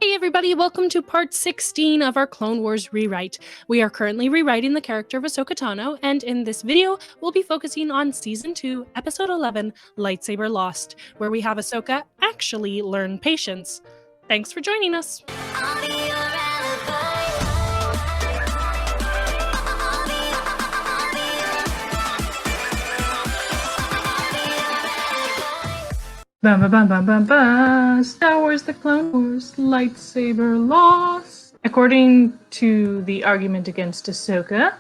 Hey everybody, welcome to part 16 of our Clone Wars rewrite. We are currently rewriting the character of Ahsoka Tano, and in this video, we'll be focusing on Season 2, Episode 11, Lightsaber Lost, where we have Ahsoka actually learn patience. Thanks for joining us! Bum, bum, bum, bum, bum, bum. Star Wars The Clone Wars, Lightsaber Lost. According to the argument against Ahsoka,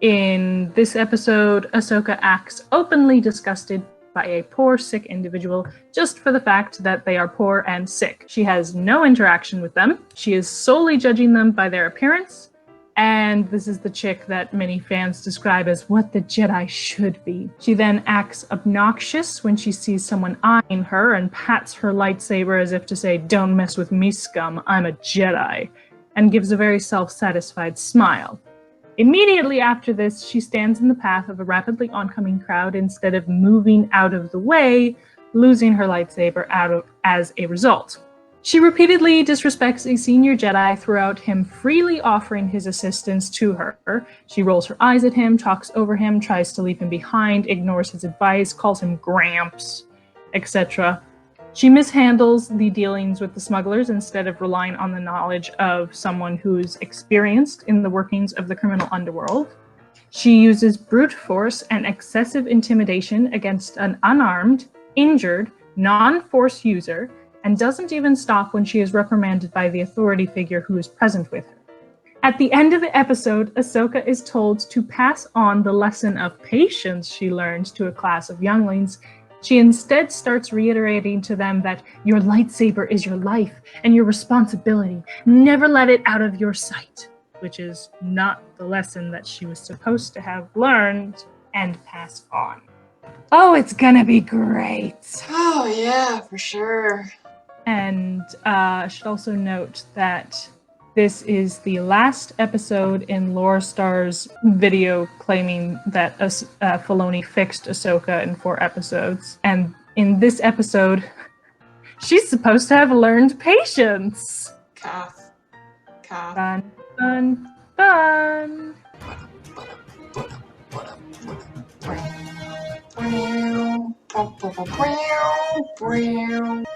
in this episode, Ahsoka acts openly disgusted by a poor, sick individual just for the fact that they are poor and sick. She has no interaction with them. She is solely judging them by their appearance. And this is the chick that many fans describe as what the Jedi should be. She then acts obnoxious when she sees someone eyeing her and pats her lightsaber as if to say, "Don't mess with me, scum, I'm a Jedi," and gives a very self-satisfied smile. Immediately after this, she stands in the path of a rapidly oncoming crowd instead of moving out of the way, losing her lightsaber as a result. She repeatedly disrespects a senior Jedi throughout him freely offering his assistance to her. She rolls her eyes at him, talks over him, tries to leave him behind, ignores his advice, calls him Gramps, etc. She mishandles the dealings with the smugglers instead of relying on the knowledge of someone who's experienced in the workings of the criminal underworld. She uses brute force and excessive intimidation against an unarmed, injured, non-force user, and doesn't even stop when she is reprimanded by the authority figure who is present with her. At the end of the episode, Ahsoka is told to pass on the lesson of patience she learned to a class of younglings. She instead starts reiterating to them that your lightsaber is your life and your responsibility. Never let it out of your sight, which is not the lesson that she was supposed to have learned and pass on. Oh, it's gonna be great. Oh yeah, for sure. And I should also note that this is the last episode in Lore Star's video claiming that Filoni fixed Ahsoka in 4 episodes. And in this episode, she's supposed to have learned patience. Cough. Cough. Fun, fun, fun.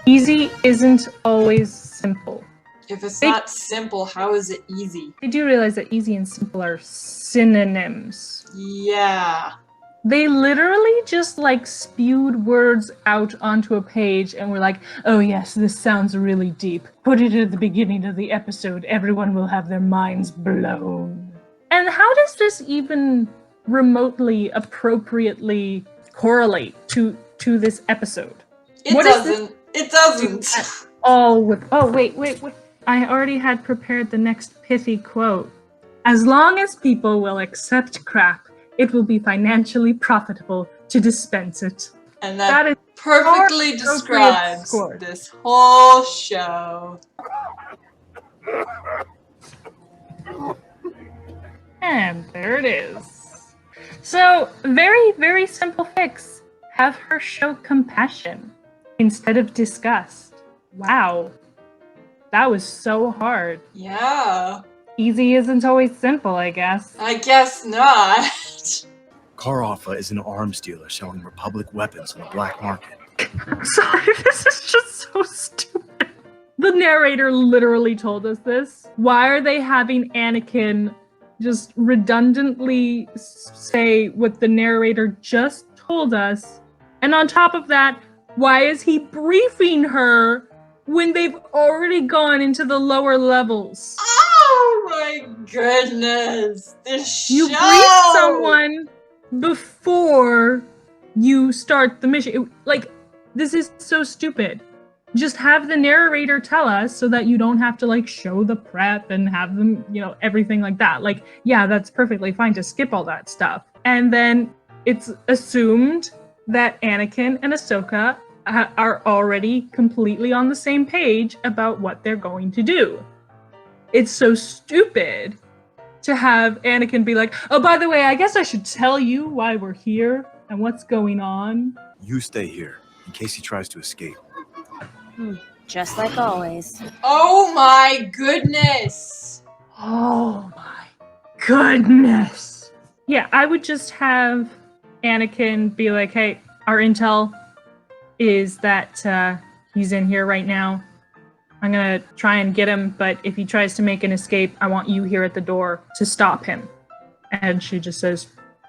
Easy isn't always simple. If it's not simple, how is it easy? I do realize that easy and simple are synonyms. Yeah. They literally just spewed words out onto a page and were like, oh yes, this sounds really deep. Put it at the beginning of the episode. Everyone will have their minds blown. And how does this even remotely appropriately correlate to this episode? It doesn't. Wait. I already had prepared the next pithy quote. As long as people will accept crap, it will be financially profitable to dispense it. And that is perfectly describes this whole show. And there it is. So, very, very simple fix. Have her show compassion instead of disgust. Wow. That was so hard. Yeah. Easy isn't always simple, I guess. I guess not. Karafa is an arms dealer selling Republic weapons on the black market. I'm sorry, this is just so stupid. The narrator literally told us this. Why are they having Anakin just redundantly say what the narrator just told us? And on top of that, why is he briefing her when they've already gone into the lower levels? Oh my goodness! This You show! brief someone before you start the mission. This is so stupid. Just have the narrator tell us so that you don't have to show the prep and have them, everything like that. Yeah, that's perfectly fine to skip all that stuff. And then it's assumed that Anakin and Ahsoka are already completely on the same page about what they're going to do. It's so stupid to have Anakin be like, oh, by the way, I guess I should tell you why we're here and what's going on. You stay here in case he tries to escape. Just like always. Oh my goodness! Oh my goodness. Yeah, I would just have Anakin be like, hey, our intel is that he's in here right now. I'm gonna try and get him, but if he tries to make an escape, I want you here at the door to stop him. And she just says,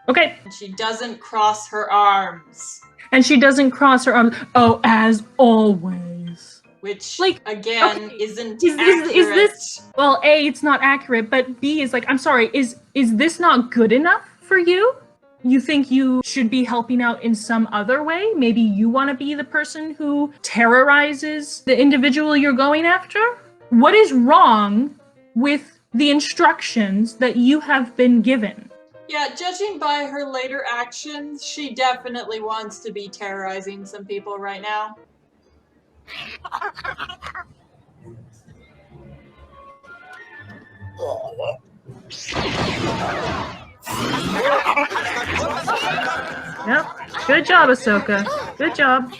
okay. And she doesn't cross her arms. And she doesn't cross her arms. Oh, as always. Which, like, again, okay, isn't accurate. Is this... Well, A, it's not accurate, but B is like, I'm sorry, is this not good enough for you? You think you should be helping out in some other way? Maybe you want to be the person who terrorizes the individual you're going after? What is wrong with the instructions that you have been given? Yeah, judging by her later actions, she definitely wants to be terrorizing some people right now. Yep. Good job, Ahsoka. Good job.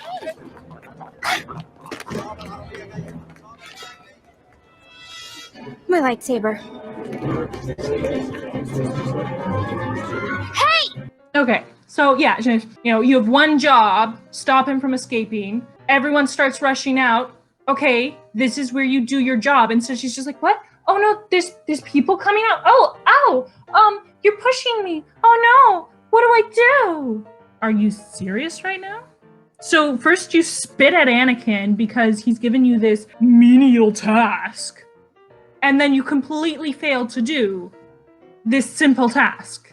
My lightsaber. Hey! Okay, so yeah, you have one job, stop him from escaping. Everyone starts rushing out. Okay, this is where you do your job. And so she's just like, what? Oh no, there's people coming out. Oh, ow! You're pushing me. Oh no, what do I do? Are you serious right now? So first you spit at Anakin because he's given you this menial task. And then you completely fail to do this simple task.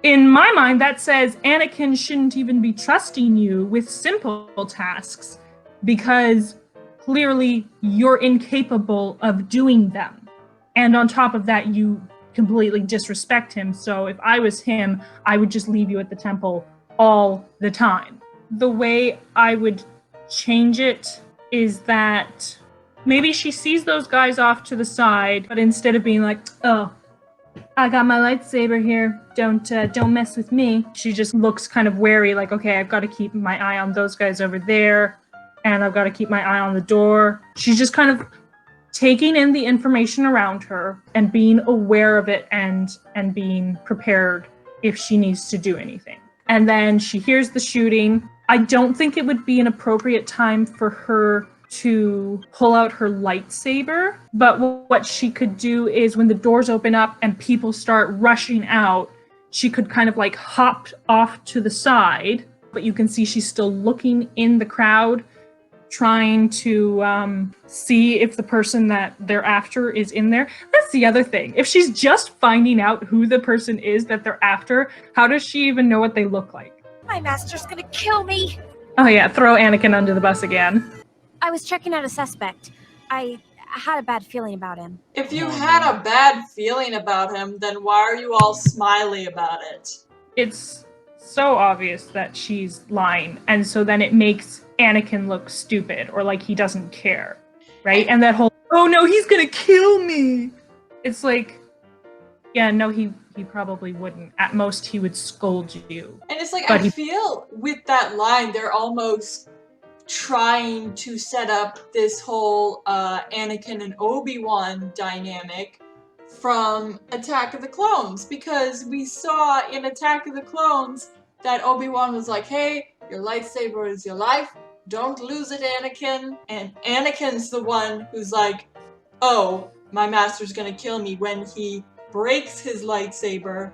In my mind, that says Anakin shouldn't even be trusting you with simple tasks because clearly you're incapable of doing them. And on top of that, you completely disrespect him. So if I was him, I would just leave you at the temple all the time. The way I would change it is that maybe she sees those guys off to the side, but instead of being like, oh, I got my lightsaber here, don't mess with me, she just looks kind of wary, like, okay, I've got to keep my eye on those guys over there, and I've got to keep my eye on the door. She's just kind of taking in the information around her and being aware of it and being prepared if she needs to do anything. And then she hears the shooting. I don't think it would be an appropriate time for her to pull out her lightsaber, but what she could do is when the doors open up and people start rushing out, she could kind of like hop off to the side, but you can see she's still looking in the crowd, trying to see if the person that they're after is in there. That's the other thing. If she's just finding out who the person is that they're after, how does she even know what they look like? My master's gonna kill me! Oh yeah, throw Anakin under the bus again. I was checking out a suspect. I had a bad feeling about him. If you had a bad feeling about him, then why are you all smiley about it? It's so obvious that she's lying, and so then it makes Anakin look stupid or like he doesn't care, right? And that whole, oh no, he's gonna kill me! It's like, yeah, no, he probably wouldn't. At most, he would scold you. And it's like, but I feel with that line, they're almost trying to set up this whole Anakin and Obi-Wan dynamic from Attack of the Clones, because we saw in Attack of the Clones that Obi-Wan was like, hey, your lightsaber is your life, don't lose it, Anakin. And Anakin's the one who's like, oh, my master's gonna kill me, when he breaks his lightsaber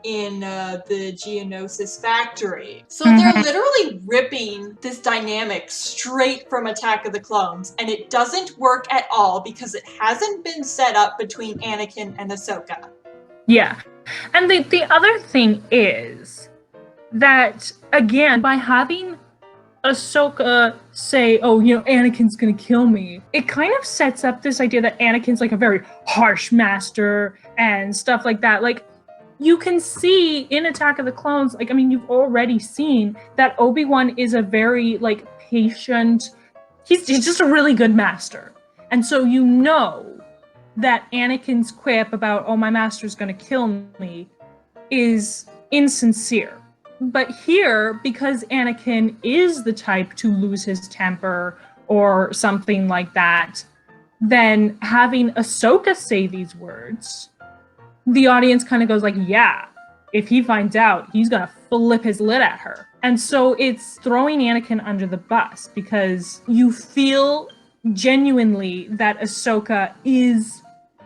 in the Geonosis factory. So they're literally ripping this dynamic straight from Attack of the Clones, and it doesn't work at all because it hasn't been set up between Anakin and Ahsoka. Yeah. And the other thing is that, again, by having Ahsoka say, oh, you know, Anakin's gonna kill me, it kind of sets up this idea that Anakin's like a very harsh master and stuff like that. Like, you can see in Attack of the Clones, like, I mean, you've already seen that Obi-Wan is a very, like, patient, he's just a really good master. And so you know that Anakin's quip about, oh, my master's gonna kill me, is insincere. But here, because Anakin is the type to lose his temper or something like that, then having Ahsoka say these words, the audience kind of goes like, yeah, if he finds out, he's gonna flip his lid at her. And so it's throwing Anakin under the bus because you feel genuinely that Ahsoka is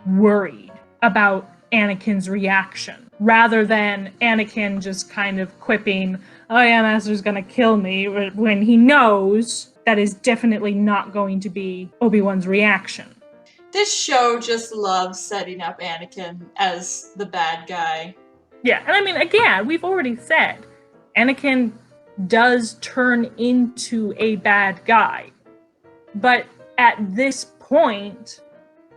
worried about Anakin's reaction, rather than Anakin just kind of quipping, oh yeah, Master's gonna kill me, when he knows that is definitely not going to be Obi-Wan's reaction. This show just loves setting up Anakin as the bad guy. Yeah, and I mean, again, we've already said, Anakin does turn into a bad guy. But at this point,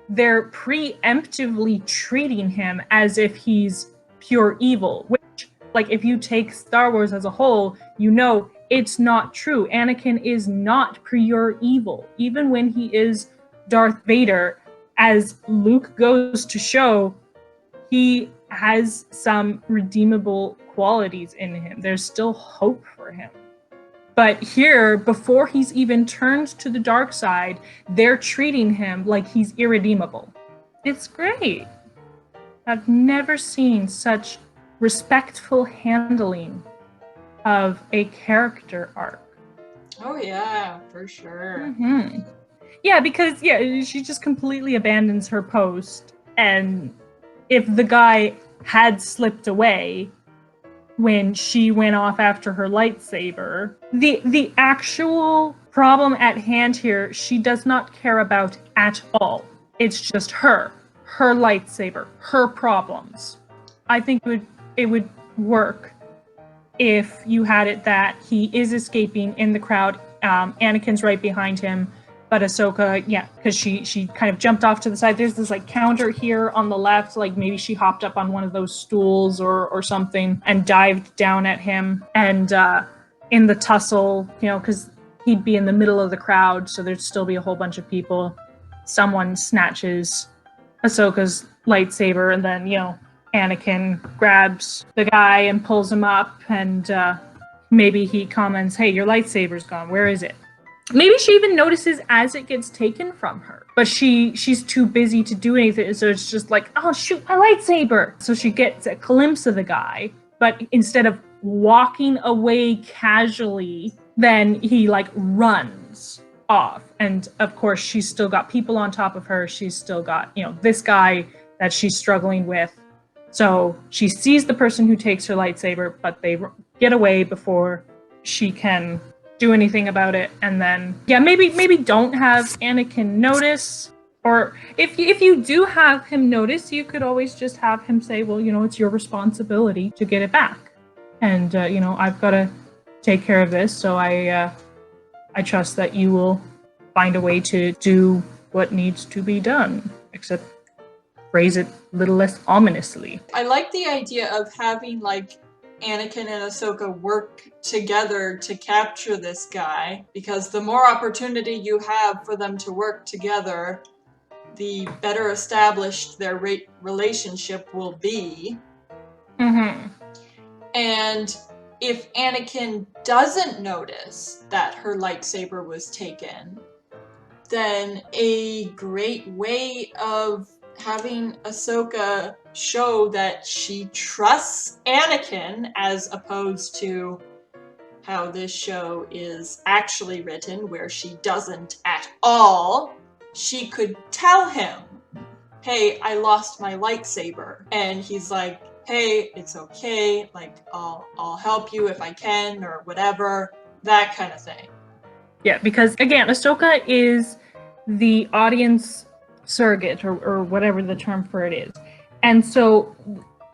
they're preemptively treating him as if he's pure evil, which, like, if you take Star Wars as a whole, you know it's not true. Anakin is not pure evil. Even when he is Darth Vader, as Luke goes to show, he has some redeemable qualities in him. There's still hope for him. But here, before he's even turned to the dark side, they're treating him like he's irredeemable. It's great. I've never seen such respectful handling of a character arc. Oh yeah, for sure. Mm-hmm. Yeah, because she just completely abandons her post, and if the guy had slipped away when she went off after her lightsaber, the actual problem at hand here, she does not care about at all. It's just her lightsaber, her problems. I think it would work if you had it that he is escaping in the crowd. Anakin's right behind him, but Ahsoka, because she kind of jumped off to the side. There's this like counter here on the left, like maybe she hopped up on one of those stools or something and dived down at him. And in the tussle, because he'd be in the middle of the crowd, so there'd still be a whole bunch of people. Someone snatches Ahsoka's lightsaber, and then, Anakin grabs the guy and pulls him up, and maybe he comments, hey, your lightsaber's gone, where is it? Maybe she even notices as it gets taken from her, but she's too busy to do anything, so it's just like, oh shoot, my lightsaber! So she gets a glimpse of the guy, but instead of walking away casually, then he like runs off. And of course, she's still got people on top of her. She's still got, this guy that she's struggling with. So she sees the person who takes her lightsaber, but they get away before she can do anything about it. And then, maybe don't have Anakin notice. Or if you do have him notice, you could always just have him say, well, it's your responsibility to get it back. And, I've got to take care of this. So I trust that you will find a way to do what needs to be done, except phrase it a little less ominously. I like the idea of having like Anakin and Ahsoka work together to capture this guy, because the more opportunity you have for them to work together, the better established their relationship will be. Mm-hmm. And if Anakin doesn't notice that her lightsaber was taken, then a great way of having Ahsoka show that she trusts Anakin, as opposed to how this show is actually written, where she doesn't at all, she could tell him, hey, I lost my lightsaber. And he's like, hey, it's okay, like, I'll help you if I can, or whatever, that kind of thing. Yeah, because again, Ahsoka is the audience surrogate, or whatever the term for it is. And so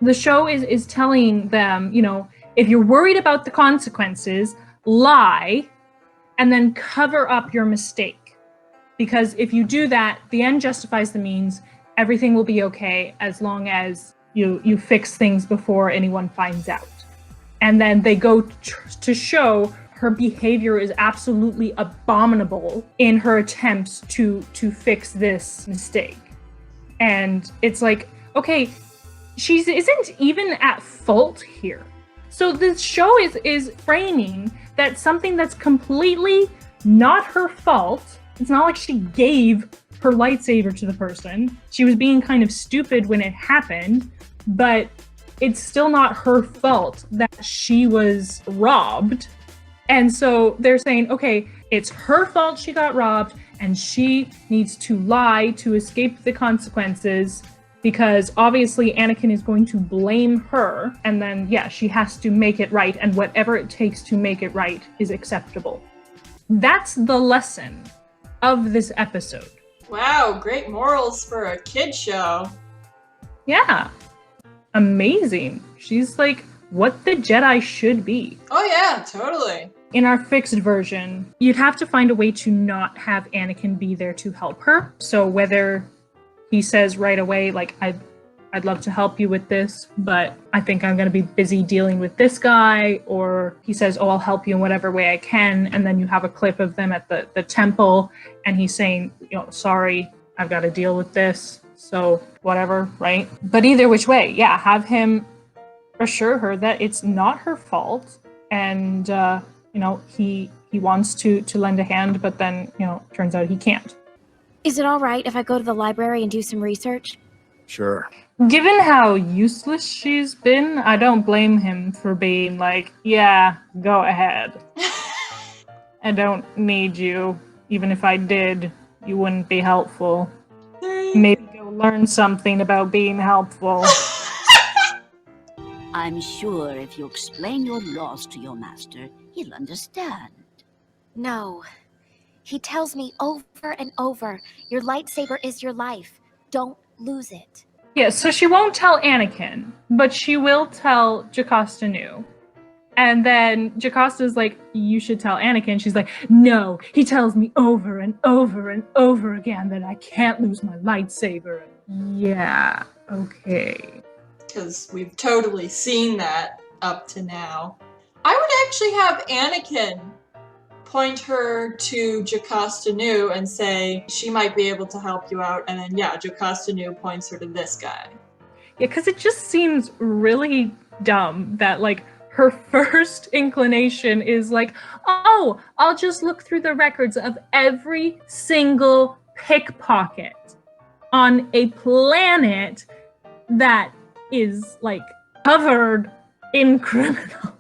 the show is telling them, if you're worried about the consequences, lie, and then cover up your mistake. Because if you do that, the end justifies the means. Everything will be okay as long as you fix things before anyone finds out. And then they go to show her behavior is absolutely abominable in her attempts to fix this mistake. And it's like, okay, she isn't even at fault here. So this show is framing that something that's completely not her fault It's not like she gave her lightsaber to the person. She was being kind of stupid when it happened, but it's still not her fault that she was robbed. And so they're saying, okay, it's her fault she got robbed, and she needs to lie to escape the consequences, because obviously Anakin is going to blame her, and then, yeah, she has to make it right, and whatever it takes to make it right is acceptable. That's the lesson of this episode. Wow, great morals for a kid show. Yeah. Amazing. She's like what the Jedi should be. Oh yeah, totally. In our fixed version, you'd have to find a way to not have Anakin be there to help her. So whether he says right away, like, I'd love to help you with this, but I think I'm going to be busy dealing with this guy, or he says, oh, I'll help you in whatever way I can, and then you have a clip of them at the temple, and he's saying, sorry, I've got to deal with this, so whatever, right? But either which way, yeah, have him assure her that it's not her fault, and he wants to lend a hand, but then turns out he can't. Is it all right if I go to the library and do some research? Sure. Given how useless she's been, I don't blame him for being like, yeah, go ahead. I don't need you. Even if I did, you wouldn't be helpful. Maybe go learn something about being helpful. I'm sure if you explain your loss to your master, he'll understand. No. He tells me over and over, your lightsaber is your life. Don't lose it. Yeah, so she won't tell Anakin, but she will tell Jocasta Nu. And then Jocasta's like, you should tell Anakin. She's like, no, he tells me over and over and over again that I can't lose my lightsaber. Yeah, okay. Because we've totally seen that up to now. I would actually have Anakin point her to Jocasta Nu and say, she might be able to help you out, and then yeah, Jocasta Nu points her to this guy. Yeah, because it just seems really dumb that, like, her first inclination is like, oh, I'll just look through the records of every single pickpocket on a planet that is, like, covered in criminals.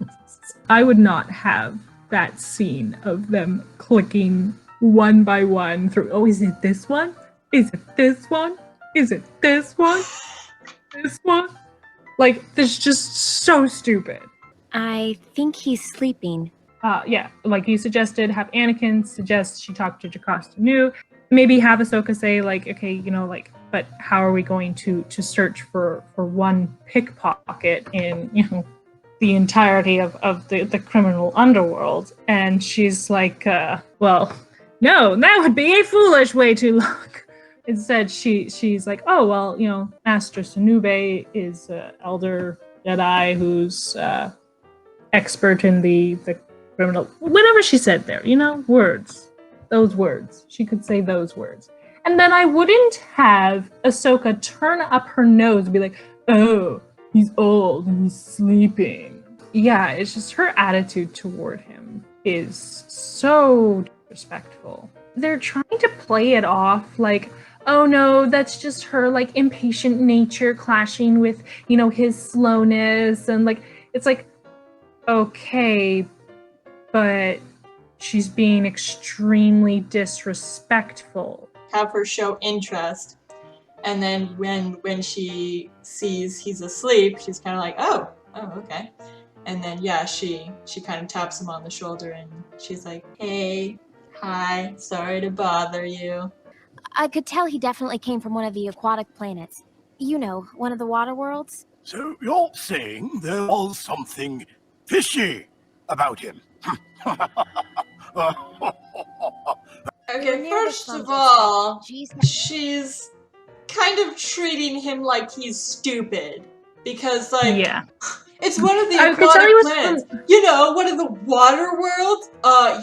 I would not have that scene of them clicking one by one through, oh, is it this one? Is it this one? Is it this one? This one? Like, this is just so stupid. I think he's sleeping. Yeah, like you suggested, have Anakin suggest she talk to Jocasta Nu. Maybe have Ahsoka say, like, okay, but how are we going to search for one pickpocket in, the entirety of the criminal underworld? And she's like, well, no, that would be a foolish way to look. Instead, she's like, oh, well, Master Sunube is elder Jedi who's expert in the criminal, whatever she said there, words. Those words. She could say those words. And then I wouldn't have Ahsoka turn up her nose and be like, oh, he's old and he's sleeping. Yeah, it's just her attitude toward him is so disrespectful. They're trying to play it off like, oh no, that's just her, like, impatient nature clashing with, his slowness. And, like, it's like, okay, but she's being extremely disrespectful. Have her show interest, and then when she sees he's asleep, she's kind of like, oh, okay. And then, yeah, she kind of taps him on the shoulder, and she's like, hey, hi, sorry to bother you. I could tell he definitely came from one of the aquatic planets. One of the water worlds. So you're saying there was something fishy about him? Okay, first of all, she's kind of treating him like he's stupid. Because, like, Yeah. It's one of the aquatic planets. One of the water worlds?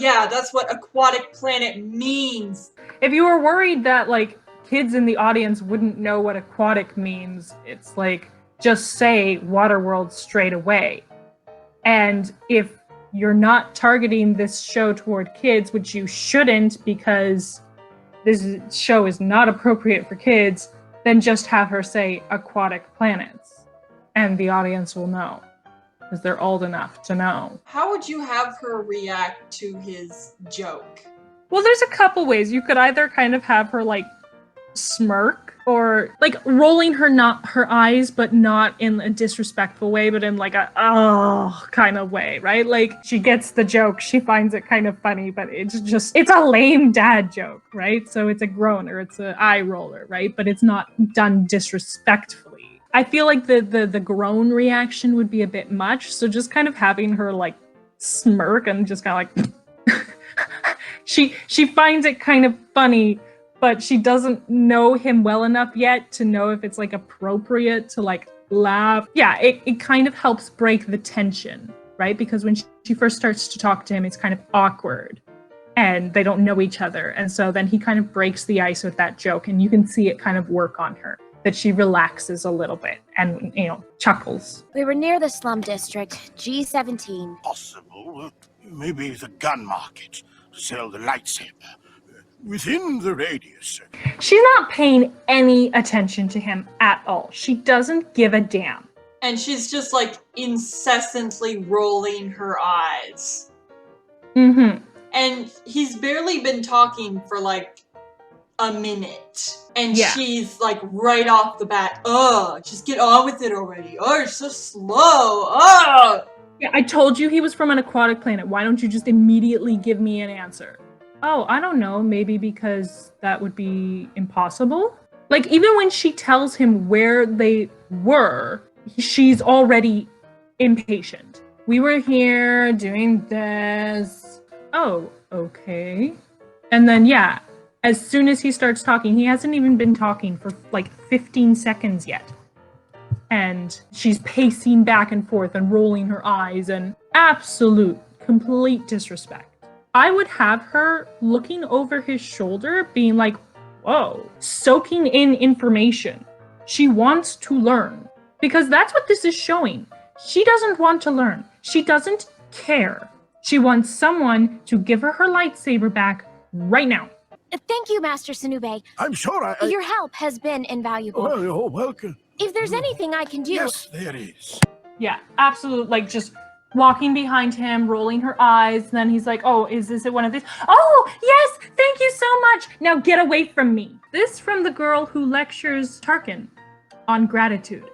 Yeah, that's what aquatic planet means. If you were worried that, like, kids in the audience wouldn't know what aquatic means, it's like, just say Waterworld straight away. And if you're not targeting this show toward kids, which you shouldn't, because show is not appropriate for kids, then just have her say aquatic planets, and the audience will know, because they're old enough to know. How would you have her react to his joke? Well, there's a couple ways. You could either kind of have her like smirk, or like rolling her eyes, but not in a disrespectful way, but in like a oh kind of way, right? Like she gets the joke, she finds it kind of funny, but it's a lame dad joke, right? So it's a groan or it's an eye roller, right? But it's not done disrespectfully. I feel like the groan reaction would be a bit much, so just kind of having her like smirk and just kind of like she finds it kind of funny, but she doesn't know him well enough yet to know if it's like appropriate to like laugh. Yeah, it kind of helps break the tension, right? Because when she first starts to talk to him, it's kind of awkward and they don't know each other. And so then he kind of breaks the ice with that joke, and you can see it kind of work on her, that she relaxes a little bit and, chuckles. We were near the slum district, G17. Possible. Maybe the gun market to sell the lightsaber. Within the radius. She's not paying any attention to him at all. She doesn't give a damn. And she's just like incessantly rolling her eyes. Mm-hmm. And he's barely been talking for like a minute. And she's like right off the bat, just get on with it already. Oh, you're so slow. Yeah, I told you he was from an aquatic planet. Why don't you just immediately give me an answer? Oh, I don't know, maybe because that would be impossible. Like, even when she tells him where they were, she's already impatient. We were here doing this. Oh, okay. And then, yeah, as soon as he starts talking, he hasn't even been talking for like 15 seconds yet. And she's pacing back and forth and rolling her eyes and absolute, complete disrespect. I would have her looking over his shoulder, being like, whoa, soaking in information. She wants to learn. Because that's what this is showing. She doesn't want to learn. She doesn't care. She wants someone to give her lightsaber back right now. Thank you, Master Sunube. I'm sure Your help has been invaluable. Well, you're welcome. If there's anything I can do... Yes, there is. Yeah, absolute, like, just walking behind him, rolling her eyes, and then he's like, oh, is this one of these? Oh, yes, thank you so much. Now get away from me. This from the girl who lectures Tarkin on gratitude.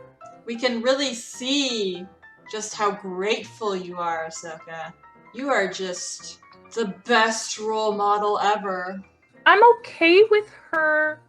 We can really see just how grateful you are, Ahsoka. You are just the best role model ever. I'm okay with her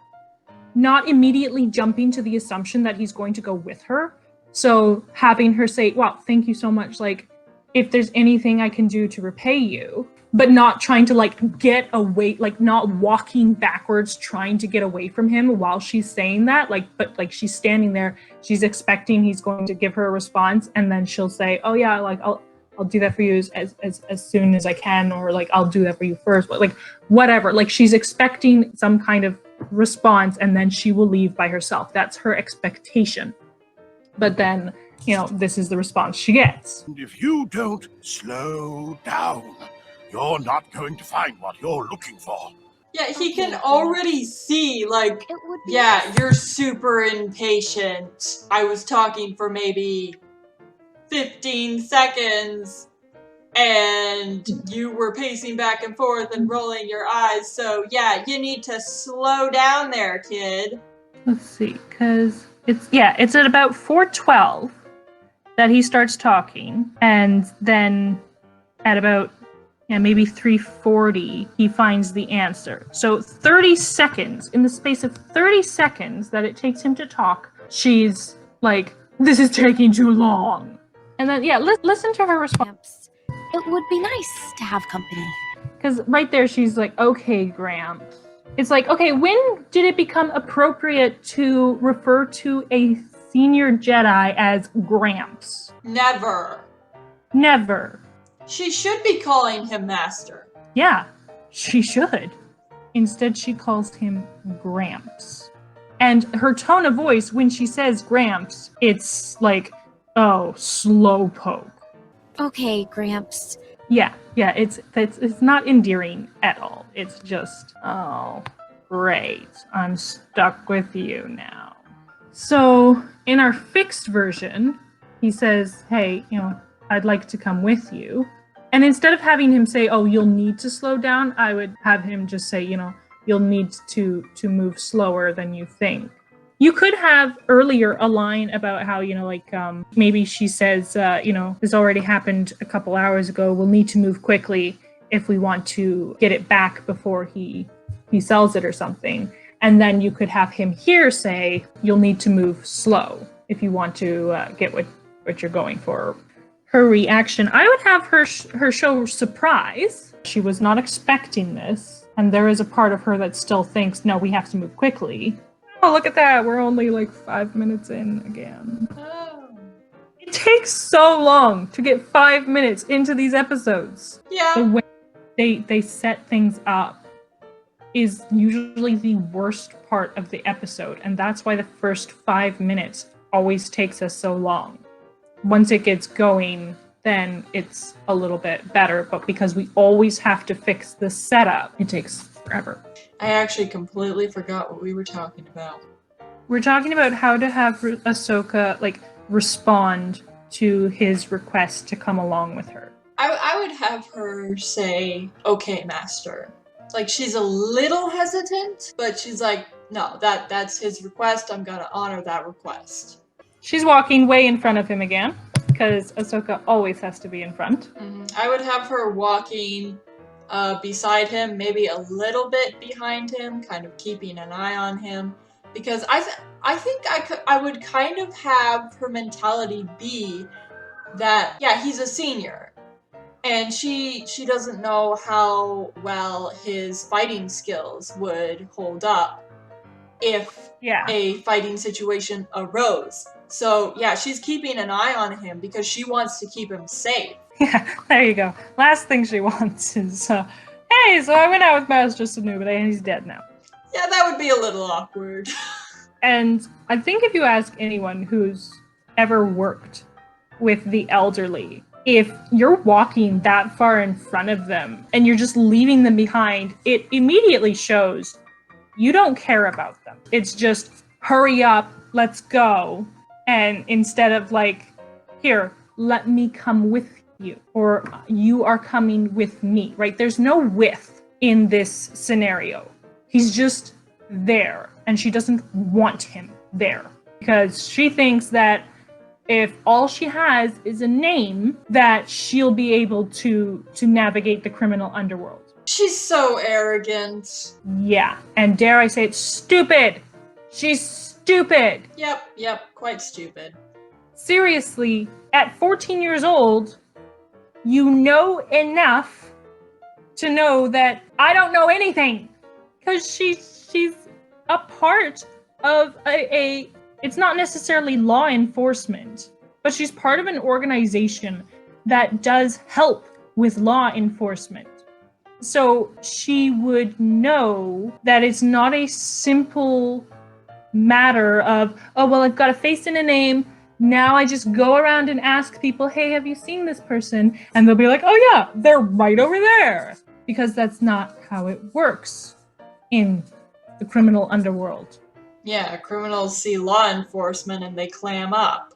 not immediately jumping to the assumption that he's going to go with her. So having her say, wow, thank you so much. Like, if there's anything I can do to repay you, but not trying to like get away, like not walking backwards, trying to get away from him while she's saying that, like, but like she's standing there, she's expecting he's going to give her a response. And then she'll say, oh yeah, like I'll do that for you as soon as I can, or like, I'll do that for you first, but like whatever, like she's expecting some kind of response and then she will leave by herself. That's her expectation. But then, this is the response she gets. And if you don't slow down, you're not going to find what you're looking for. Yeah, he can already see, like, yeah, you're super impatient. I was talking for maybe 15 seconds, and you were pacing back and forth and rolling your eyes, so yeah, you need to slow down there, kid. Let's see, because it's at about 4:12 that he starts talking, and then at about maybe 3:40 he finds the answer. So 30 seconds, in the space of 30 seconds that it takes him to talk, she's like, this is taking too long. And then listen to her response. It would be nice to have company. Because right there she's like, okay, Gramps. It's like, okay, when did it become appropriate to refer to a senior Jedi as Gramps? Never. Never. She should be calling him Master. Yeah, she should. Instead, she calls him Gramps. And her tone of voice when she says Gramps, it's like, oh, slowpoke. Okay, Gramps. Yeah, it's not endearing at all. It's just, oh, Great. I'm stuck with you now. So, in our fixed version, he says, hey, I'd like to come with you. And instead of having him say, oh, you'll need to slow down, I would have him just say, you'll need to move slower than you think. You could have earlier a line about how, maybe she says, this already happened a couple hours ago. We'll need to move quickly if we want to get it back before he sells it or something. And then you could have him here say, you'll need to move slow if you want to get what you're going for. Her reaction, I would have her show surprise. She was not expecting this. And there is a part of her that still thinks, no, we have to move quickly. Oh, look at that. We're only like 5 minutes in again. Oh. It takes so long to get 5 minutes into these episodes. Yeah. The way they set things up is usually the worst part of the episode, and that's why the first 5 minutes always takes us so long. Once it gets going, then it's a little bit better, but because we always have to fix the setup, it takes forever. I actually completely forgot what we were talking about. We're talking about how to have Ahsoka, respond to his request to come along with her. I would have her say, okay, master. She's a little hesitant, but she's like, no, that's his request. I'm gonna honor that request. She's walking way in front of him again, because Ahsoka always has to be in front. Mm-hmm. I would have her walking beside him, maybe a little bit behind him, kind of keeping an eye on him, because I think I would kind of have her mentality be that, yeah, he's a senior. And she doesn't know how well his fighting skills would hold up if a fighting situation arose. So, yeah, she's keeping an eye on him because she wants to keep him safe. Yeah, there you go. Last thing she wants is, hey, so I went out with Master Sanu, but he's dead now. Yeah, that would be a little awkward. And I think if you ask anyone who's ever worked with the elderly, if you're walking that far in front of them and you're just leaving them behind, it immediately shows you don't care about them. It's just, hurry up, let's go. And instead of here, let me come with you, or you are coming with me, right? There's no with in this scenario. He's just there, and she doesn't want him there because she thinks that if all she has is a name, that she'll be able to navigate the criminal underworld. She's so arrogant. Yeah, and dare I say it's stupid. She's stupid. Yep, quite stupid. Seriously, at 14 years old, you know enough to know that I don't know anything. Because she's a part of a it's not necessarily law enforcement, but she's part of an organization that does help with law enforcement. So she would know that it's not a simple matter of, oh, well, I've got a face and a name. Now I just go around and ask people, hey, have you seen this person? And they'll be like, oh yeah, they're right over there. Because that's not how it works in the criminal underworld. Yeah, criminals see law enforcement and they clam up.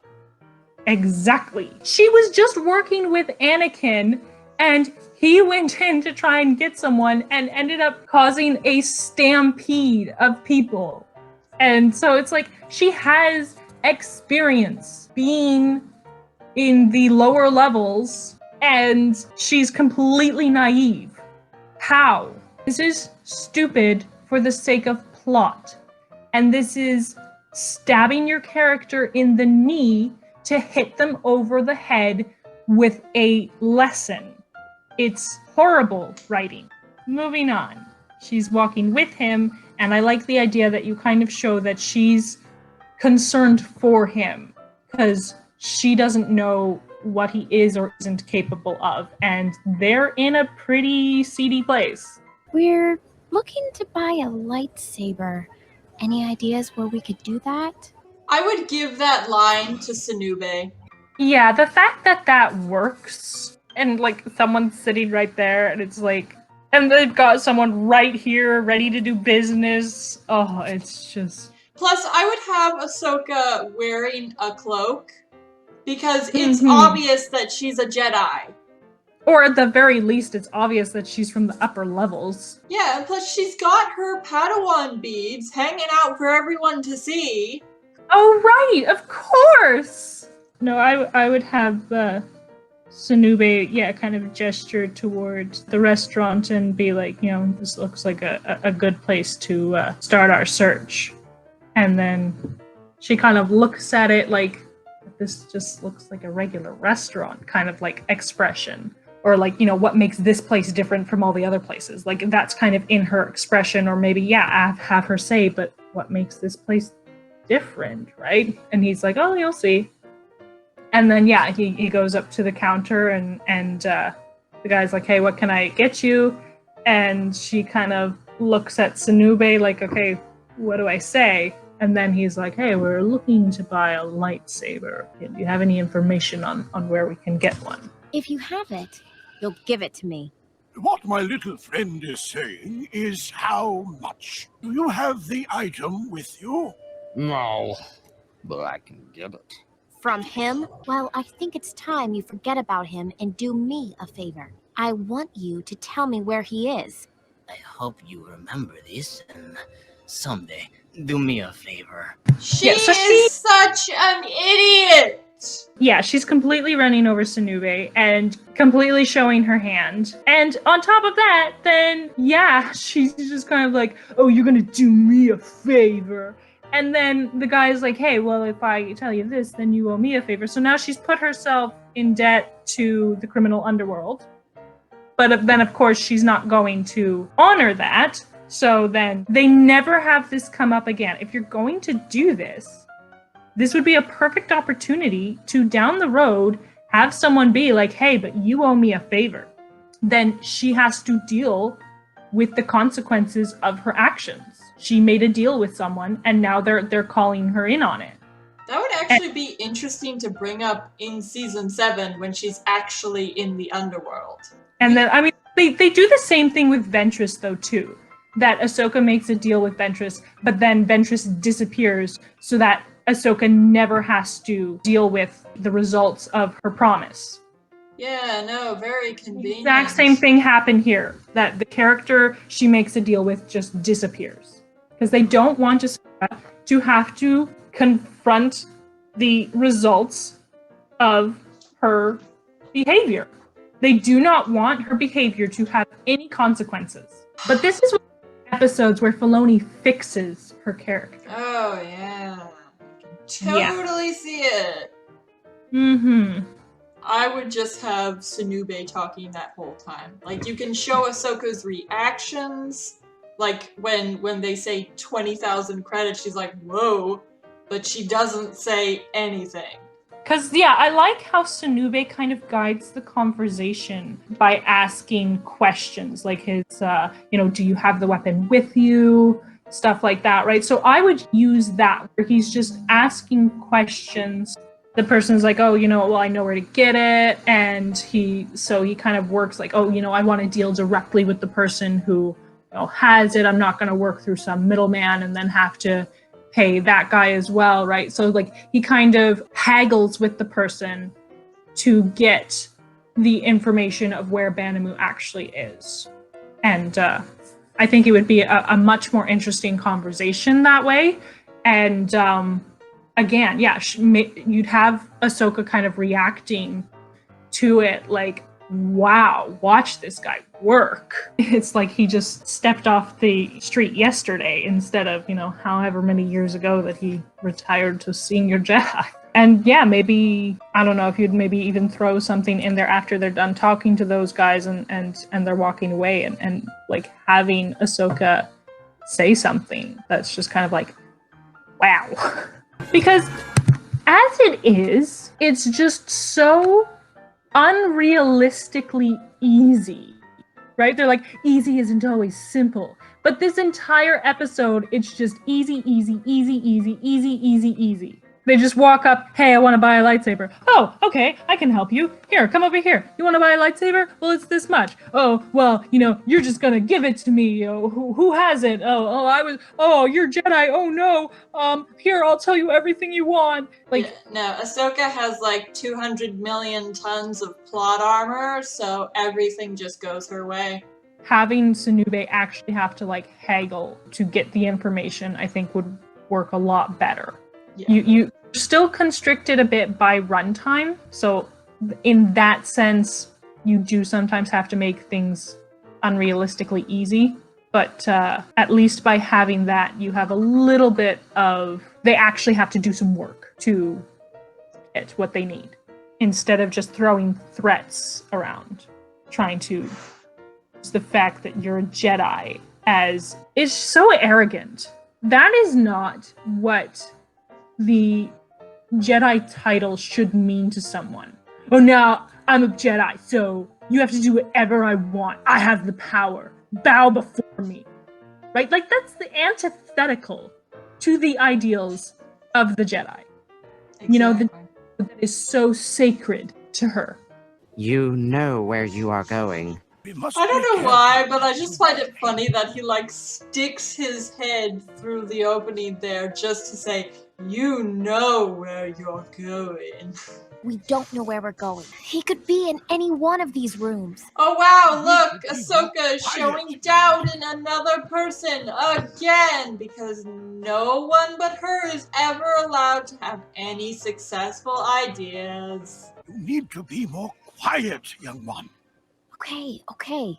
Exactly. She was just working with Anakin, and he went in to try and get someone and ended up causing a stampede of people. And so it's she has experience being in the lower levels, and she's completely naive. How? This is stupid for the sake of plot. And this is stabbing your character in the knee to hit them over the head with a lesson. It's horrible writing. Moving on. She's walking with him, and I like the idea that you kind of show that she's concerned for him, because she doesn't know what he is or isn't capable of, and they're in a pretty seedy place. We're looking to buy a lightsaber. Any ideas where we could do that? I would give that line to Sanube. Yeah, the fact that works, and someone's sitting right there, and it's And they've got someone right here ready to do business. Oh, it's just... Plus, I would have Ahsoka wearing a cloak because it's Mhm. obvious that she's a Jedi. Or at the very least, it's obvious that she's from the upper levels. Yeah, and plus she's got her Padawan beads hanging out for everyone to see. Oh, right, of course! No, I would have Sunube, kind of gesture towards the restaurant and be like, this looks like a good place to start our search. And then she kind of looks at it like, this just looks like a regular restaurant kind of like expression. Or like, what makes this place different from all the other places? Like, that's kind of in her expression. Or maybe, have her say, but what makes this place different, right? And he's like, oh, you'll see. And then, he goes up to the counter and the guy's like, hey, what can I get you? And she kind of looks at Sunube like, okay, what do I say? And then he's like, hey, we're looking to buy a lightsaber. Do you have any information on where we can get one? If you have it, you'll give it to me. What my little friend is saying is how much? Do you have the item with you? No, but I can get it. From him? Well, I think it's time you forget about him and do me a favor. I want you to tell me where he is. I hope you remember this, and someday, do me a favor. She is such an idiot! Yeah, she's completely running over Sunube and completely showing her hand. And on top of that, then, she's just kind of like, oh, you're gonna do me a favor. And then the guy's like, hey, well, if I tell you this, then you owe me a favor. So now she's put herself in debt to the criminal underworld. But then, of course, she's not going to honor that. So then they never have this come up again. If you're going to do this, this would be a perfect opportunity to, down the road, have someone be like, hey, but you owe me a favor. Then she has to deal with the consequences of her actions. She made a deal with someone, and now they're calling her in on it. That would actually be interesting to bring up in season 7 when she's actually in the underworld. And then, they do the same thing with Ventress, though, too. That Ahsoka makes a deal with Ventress, but then Ventress disappears so that Ahsoka never has to deal with the results of her promise. Yeah, no, very convenient. Exact same thing happened here. That the character she makes a deal with just disappears. Because they don't want Ahsoka to have to confront the results of her behavior. They do not want her behavior to have any consequences. But this is one of the episodes where Filoni fixes her character. Oh, yeah. Totally see it. Mm-hmm. I would just have Sunube talking that whole time. Like, you can show Ahsoka's reactions. Like, when they say 20,000 credits, she's like, whoa. But she doesn't say anything. Because, I like how Sunube kind of guides the conversation by asking questions. Like his, do you have the weapon with you? Stuff like that, right? So I would use that where he's just asking questions. The person's like, oh, well, I know where to get it. And he kind of works like, oh, I want to deal directly with the person who has it. I'm not going to work through some middleman and then have to pay that guy as well, right? So like he kind of haggles with the person to get the information of where Banamu actually is. And I think it would be a much more interesting conversation that way. And again, you'd have Ahsoka kind of reacting to it like, wow, watch this guy work. It's like he just stepped off the street yesterday instead of, however many years ago that he retired to senior Jedi. And maybe, I don't know if you'd maybe even throw something in there after they're done talking to those guys and they're walking away and like having Ahsoka say something that's just kind of like, wow. Because as it is, it's just so unrealistically easy, right? They're like, easy isn't always simple. But this entire episode, it's just easy, easy, easy, easy, easy, easy, easy. They just walk up, hey, I want to buy a lightsaber. Oh, okay, I can help you. Here, come over here. You want to buy a lightsaber? Well, it's this much. Oh, well, you're just gonna give it to me. Oh, who has it? You're Jedi. Oh no. Here, I'll tell you everything you want. Yeah, no, Ahsoka has like 200 million tons of plot armor, so everything just goes her way. Having Sunube actually have to like haggle to get the information, I think would work a lot better. Yeah. You're still constricted a bit by runtime, so in that sense, you do sometimes have to make things unrealistically easy. But at least by having that, you have a little bit of... They actually have to do some work to get what they need, instead of just throwing threats around, trying to... The fact that you're a Jedi is so arrogant. That is not what the Jedi title should mean to someone. Oh, now I'm a Jedi, so you have to do whatever I want. I have the power. Bow before me. Right? Like, that's the antithetical to the ideals of the Jedi. Exactly. That is so sacred to her. You know where you are going. I don't know why, but I just find it funny that he like sticks his head through the opening there just to say, you know where you're going. We don't know where we're going. He could be in any one of these rooms. Oh wow, look! Ahsoka is showing doubt in another person again, because no one but her is ever allowed to have any successful ideas. You need to be more quiet, young one. Okay.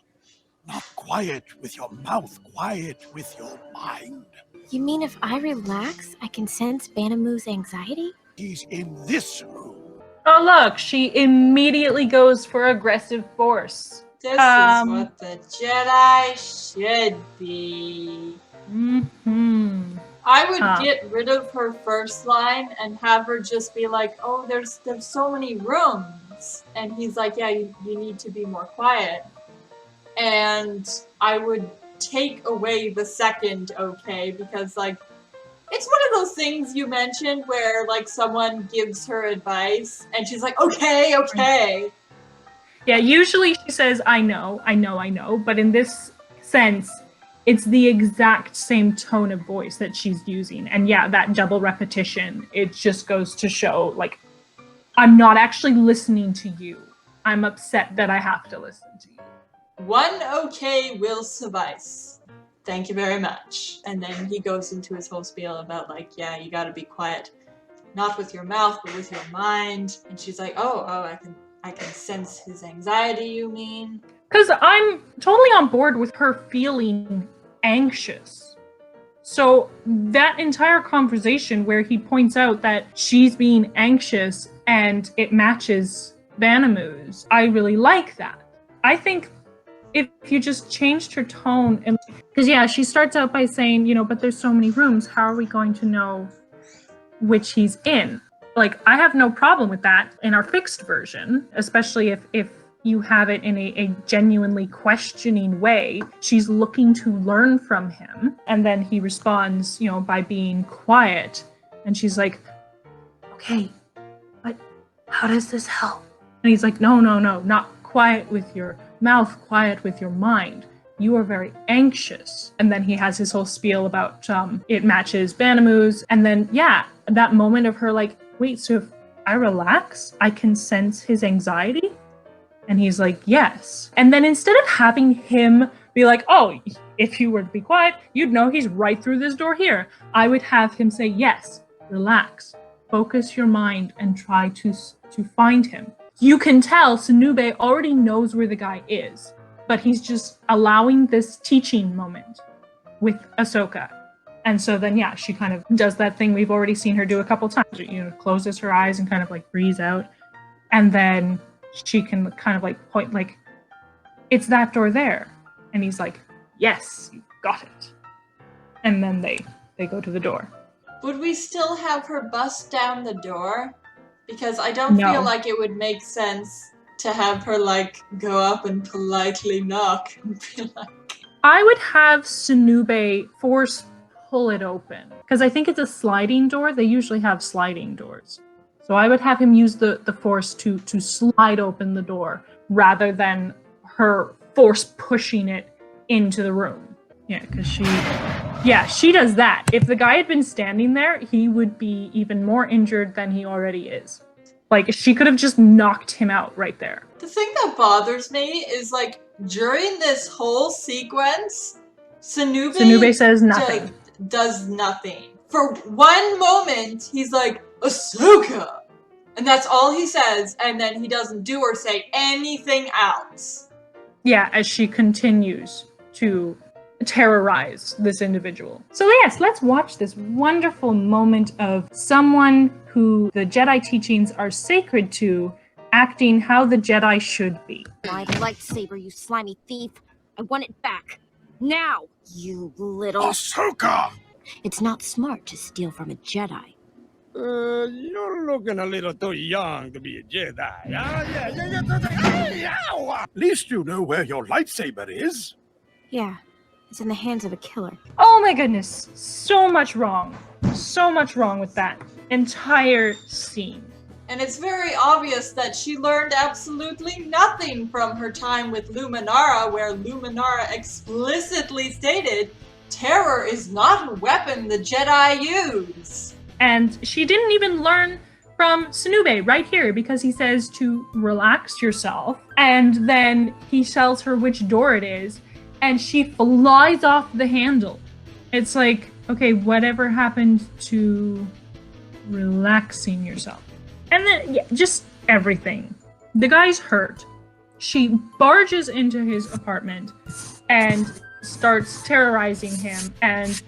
Not quiet with your mouth, quiet with your mind. You mean if I relax, I can sense Banamu's anxiety? He's in this room. Oh, look, she immediately goes for aggressive force. This is what the Jedi should be. Mm-hmm. I would get rid of her first line and have her just be like, oh, there's so many rooms. And he's like, yeah, you need to be more quiet. And I would take away the second okay, because like, it's one of those things you mentioned where like someone gives her advice and she's like, okay. Yeah, usually she says, I know, but in this sense, it's the exact same tone of voice that she's using. And yeah, that double repetition, it just goes to show, like, I'm not actually listening to you. I'm upset that I have to listen to you. One okay will suffice. Thank you very much. And then he goes into his whole spiel about like, yeah, you gotta be quiet. Not with your mouth, but with your mind. And she's like, oh, I can sense his anxiety, you mean? Because I'm totally on board with her feeling anxious. So that entire conversation where he points out that she's being anxious and it matches Banamu's, I really like that. I think if you just changed her tone, and because yeah, she starts out by saying, but there's so many rooms, how are we going to know which he's in? Like, I have no problem with that in our fixed version, especially if you have it in a genuinely questioning way. She's looking to learn from him, and then he responds, by being quiet, and she's like, okay, but how does this help? And he's like, no, not quiet with your mouth, quiet with your mind. You are very anxious. And then he has his whole spiel about it matches Banamu's. And then, yeah, that moment of her like, wait, so if I relax, I can sense his anxiety? And he's like, yes. And then instead of having him be like, oh, if you were to be quiet, you'd know he's right through this door here, I would have him say, yes, relax, focus your mind and try to find him. You can tell Sunube already knows where the guy is, but he's just allowing this teaching moment with Ahsoka. And so then, yeah, she kind of does that thing we've already seen her do a couple times, closes her eyes and kind of like breathes out. And then she can kind of like point like, it's that door there. And he's like, yes, you got it. And then they go to the door. Would we still have her bust down the door? Because I don't feel like it would make sense to have her like go up and politely knock and be like... I would have Sunube force pull it open. Because I think it's a sliding door. They usually have sliding doors. So I would have him use the force to slide open the door rather than her force pushing it into the room. Yeah, because she does that. If the guy had been standing there, he would be even more injured than he already is. Like, she could have just knocked him out right there. The thing that bothers me is, like, during this whole sequence, Sanube says nothing. Does nothing. For one moment, he's like, Ahsoka! And that's all he says, and then he doesn't do or say anything else. Yeah, as she continues to terrorize this individual. So yes, let's watch this wonderful moment of someone who the Jedi teachings are sacred to, acting how the Jedi should be. My lightsaber, you slimy thief. I want it back. Now, you little... Ahsoka! It's not smart to steal from a Jedi. You're looking a little too young to be a Jedi. At least you know where your lightsaber is. Yeah, it's in the hands of a killer. Oh my goodness, so much wrong. So much wrong with that entire scene. And it's very obvious that she learned absolutely nothing from her time with Luminara, where Luminara explicitly stated, terror is not a weapon the Jedi use. And she didn't even learn from Sanube right here, because he says to relax yourself, and then he tells her which door it is, and she flies off the handle. It's like, okay, whatever happened to relaxing yourself? And then, yeah, just everything. The guy's hurt. She barges into his apartment and starts terrorizing him, and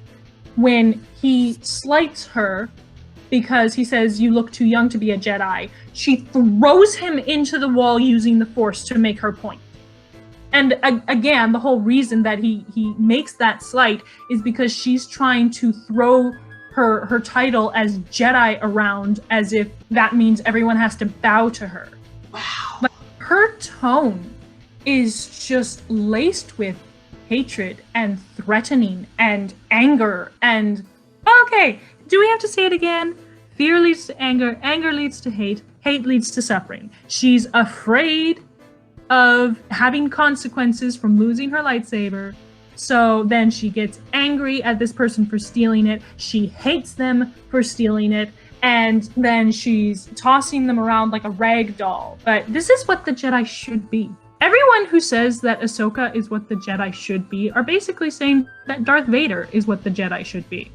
when he slights her because he says, you look too young to be a Jedi, she throws him into the wall using the Force to make her point. And again, the whole reason that he makes that slight is because she's trying to throw her title as Jedi around as if that means everyone has to bow to her. Wow. But her tone is just laced with hatred and threatening and anger and... Okay, do we have to say it again? Fear leads to anger, anger leads to hate, hate leads to suffering. She's afraid of having consequences from losing her lightsaber, so then she gets angry at this person for stealing it, she hates them for stealing it, and then she's tossing them around like a rag doll. But this is what the Jedi should be. Everyone who says that Ahsoka is what the Jedi should be are basically saying that Darth Vader is what the Jedi should be.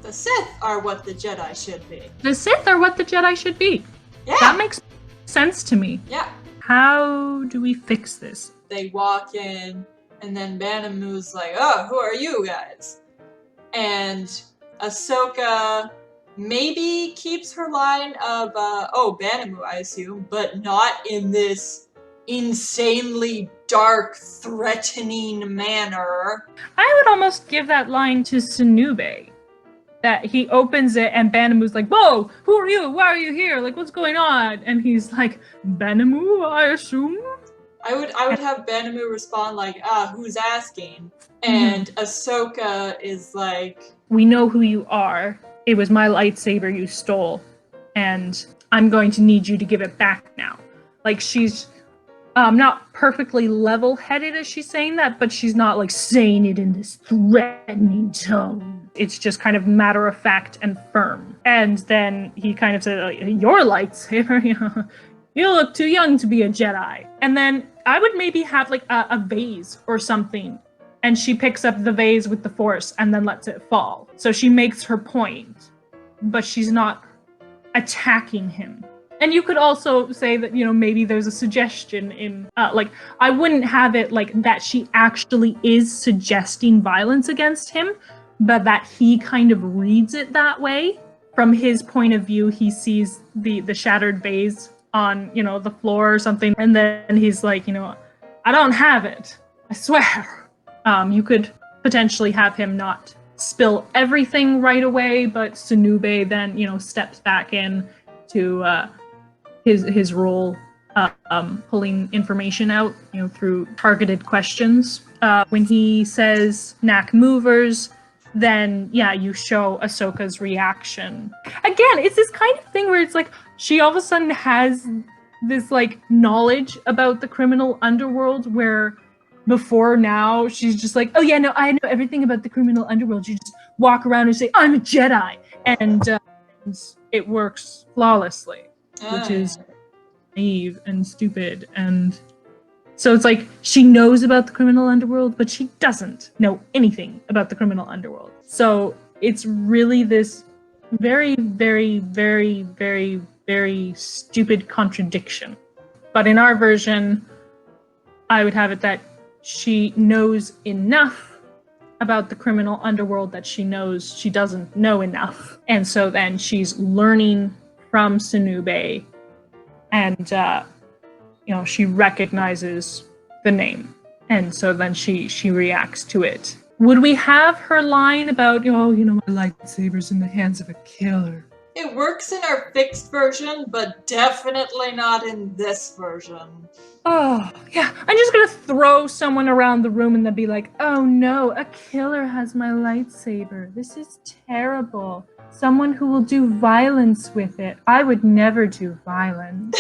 The Sith are what the Jedi should be. The Sith are what the Jedi should be. Yeah. That makes sense to me. Yeah. How do we fix this? They walk in, and then Banamu's like, oh, who are you guys? And Ahsoka maybe keeps her line of, oh, Banamu, I assume, but not in this insanely dark, threatening manner. I would almost give that line to Sanube. That he opens it and Banamu's like, whoa, who are you? Why are you here? Like, what's going on? And he's like, Banamu, I assume? I would have Banamu respond like, who's asking? And Ahsoka is like, we know who you are. It was my lightsaber you stole. And I'm going to need you to give it back now. Like, she's not perfectly level-headed as she's saying that, but she's not like saying it in this threatening tone. It's just kind of matter-of-fact and firm. And then he kind of said, your lightsaber? You look too young to be a Jedi. And then I would maybe have like a vase or something. And she picks up the vase with the Force and then lets it fall. So she makes her point, but she's not attacking him. And you could also say that, you know, maybe there's a suggestion in, like, I wouldn't have it like that she actually is suggesting violence against him, but that he kind of reads it that way. From his point of view, he sees the shattered vase on, you know, the floor or something, and then he's like, you know, I don't have it, I swear. You could potentially have him not spill everything right away, but Sanube then, you know, steps back in to his role, pulling information out, you know, through targeted questions. When he says knack movers, then yeah, you show Ahsoka's reaction. Again, it's this kind of thing where it's like she all of a sudden has this like knowledge about the criminal underworld where before now she's just like, oh yeah, no, I know everything about the criminal underworld. You just walk around and say, I'm a Jedi, and it works flawlessly, which is naive and stupid. And so it's like she knows about the criminal underworld, but she doesn't know anything about the criminal underworld. So it's really this very, very, very, very, very stupid contradiction. But in our version, I would have it that she knows enough about the criminal underworld that she knows she doesn't know enough. And so then she's learning from Sinube, and she recognizes the name, and so then she reacts to it. Would we have her line about my lightsaber's in the hands of a killer? It works in our fixed version, but definitely not in this version. Oh yeah, I'm just gonna throw someone around the room and then be like, oh no, a killer has my lightsaber. This is terrible. Someone who will do violence with it. I would never do violence.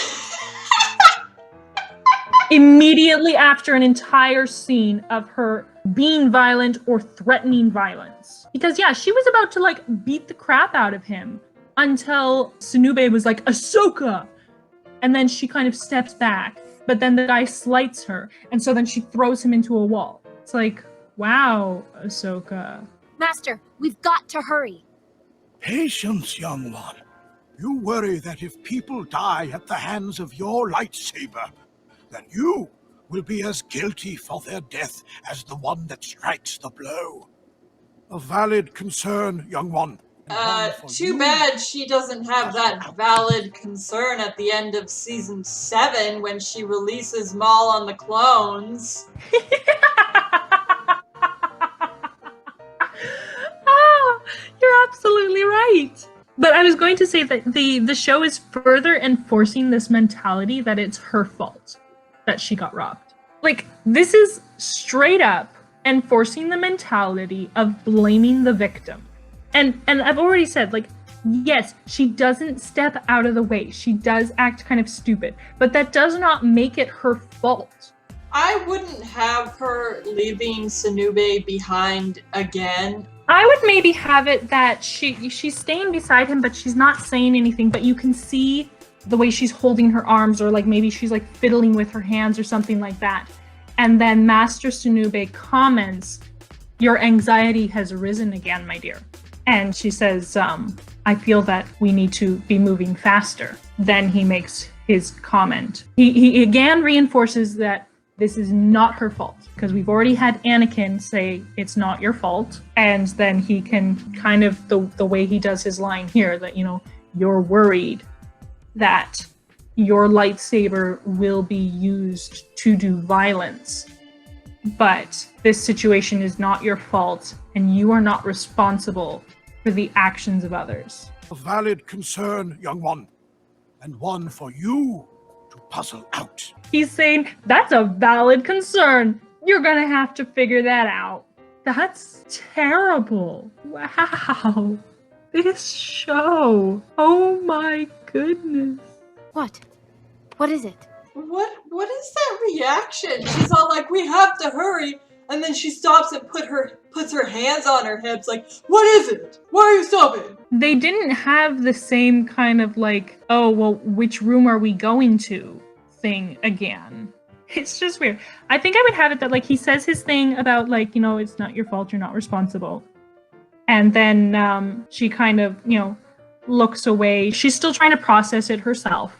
Immediately after an entire scene of her being violent or threatening violence. Because yeah, she was about to like beat the crap out of him until Sinube was like, Ahsoka! And then she kind of steps back, but then the guy slights her, and so then she throws him into a wall. It's like, wow, Ahsoka. Master, we've got to hurry. Patience, young one. You worry that if people die at the hands of your lightsaber, that you will be as guilty for their death as the one that strikes the blow. A valid concern, young one. Too bad she doesn't have that valid concern at the end of season 7 when she releases Maul on the clones. Oh, you're absolutely right. But I was going to say that the show is further enforcing this mentality that it's her fault that she got robbed. Like, this is straight up enforcing the mentality of blaming the victim. And I've already said, like, yes, she doesn't step out of the way. She does act kind of stupid, but that does not make it her fault. I wouldn't have her leaving Sinube behind again. I would maybe have it that she's staying beside him, but she's not saying anything, but you can see the way she's holding her arms, or like maybe she's like fiddling with her hands or something like that. And then Master Sinube comments, your anxiety has risen again, my dear. And she says, I feel that we need to be moving faster. Then he makes his comment. He again reinforces that this is not her fault, because we've already had Anakin say it's not your fault. And then he can kind of, the way he does his line here, that, you're worried that your lightsaber will be used to do violence. But this situation is not your fault, and you are not responsible for the actions of others. A valid concern, young one, and one for you to puzzle out. He's saying, that's a valid concern. You're gonna have to figure that out. That's terrible. Wow. This show. Oh my goodness. What? What is it? What is that reaction? She's all like, we have to hurry, and then she stops and puts her hands on her hips like, what is it? Why are you stopping? They didn't have the same kind of like, oh, well, which room are we going to thing again. It's just weird. I think I would have it that like he says his thing about like, it's not your fault, you're not responsible. And then she kind of, looks away. She's still trying to process it herself.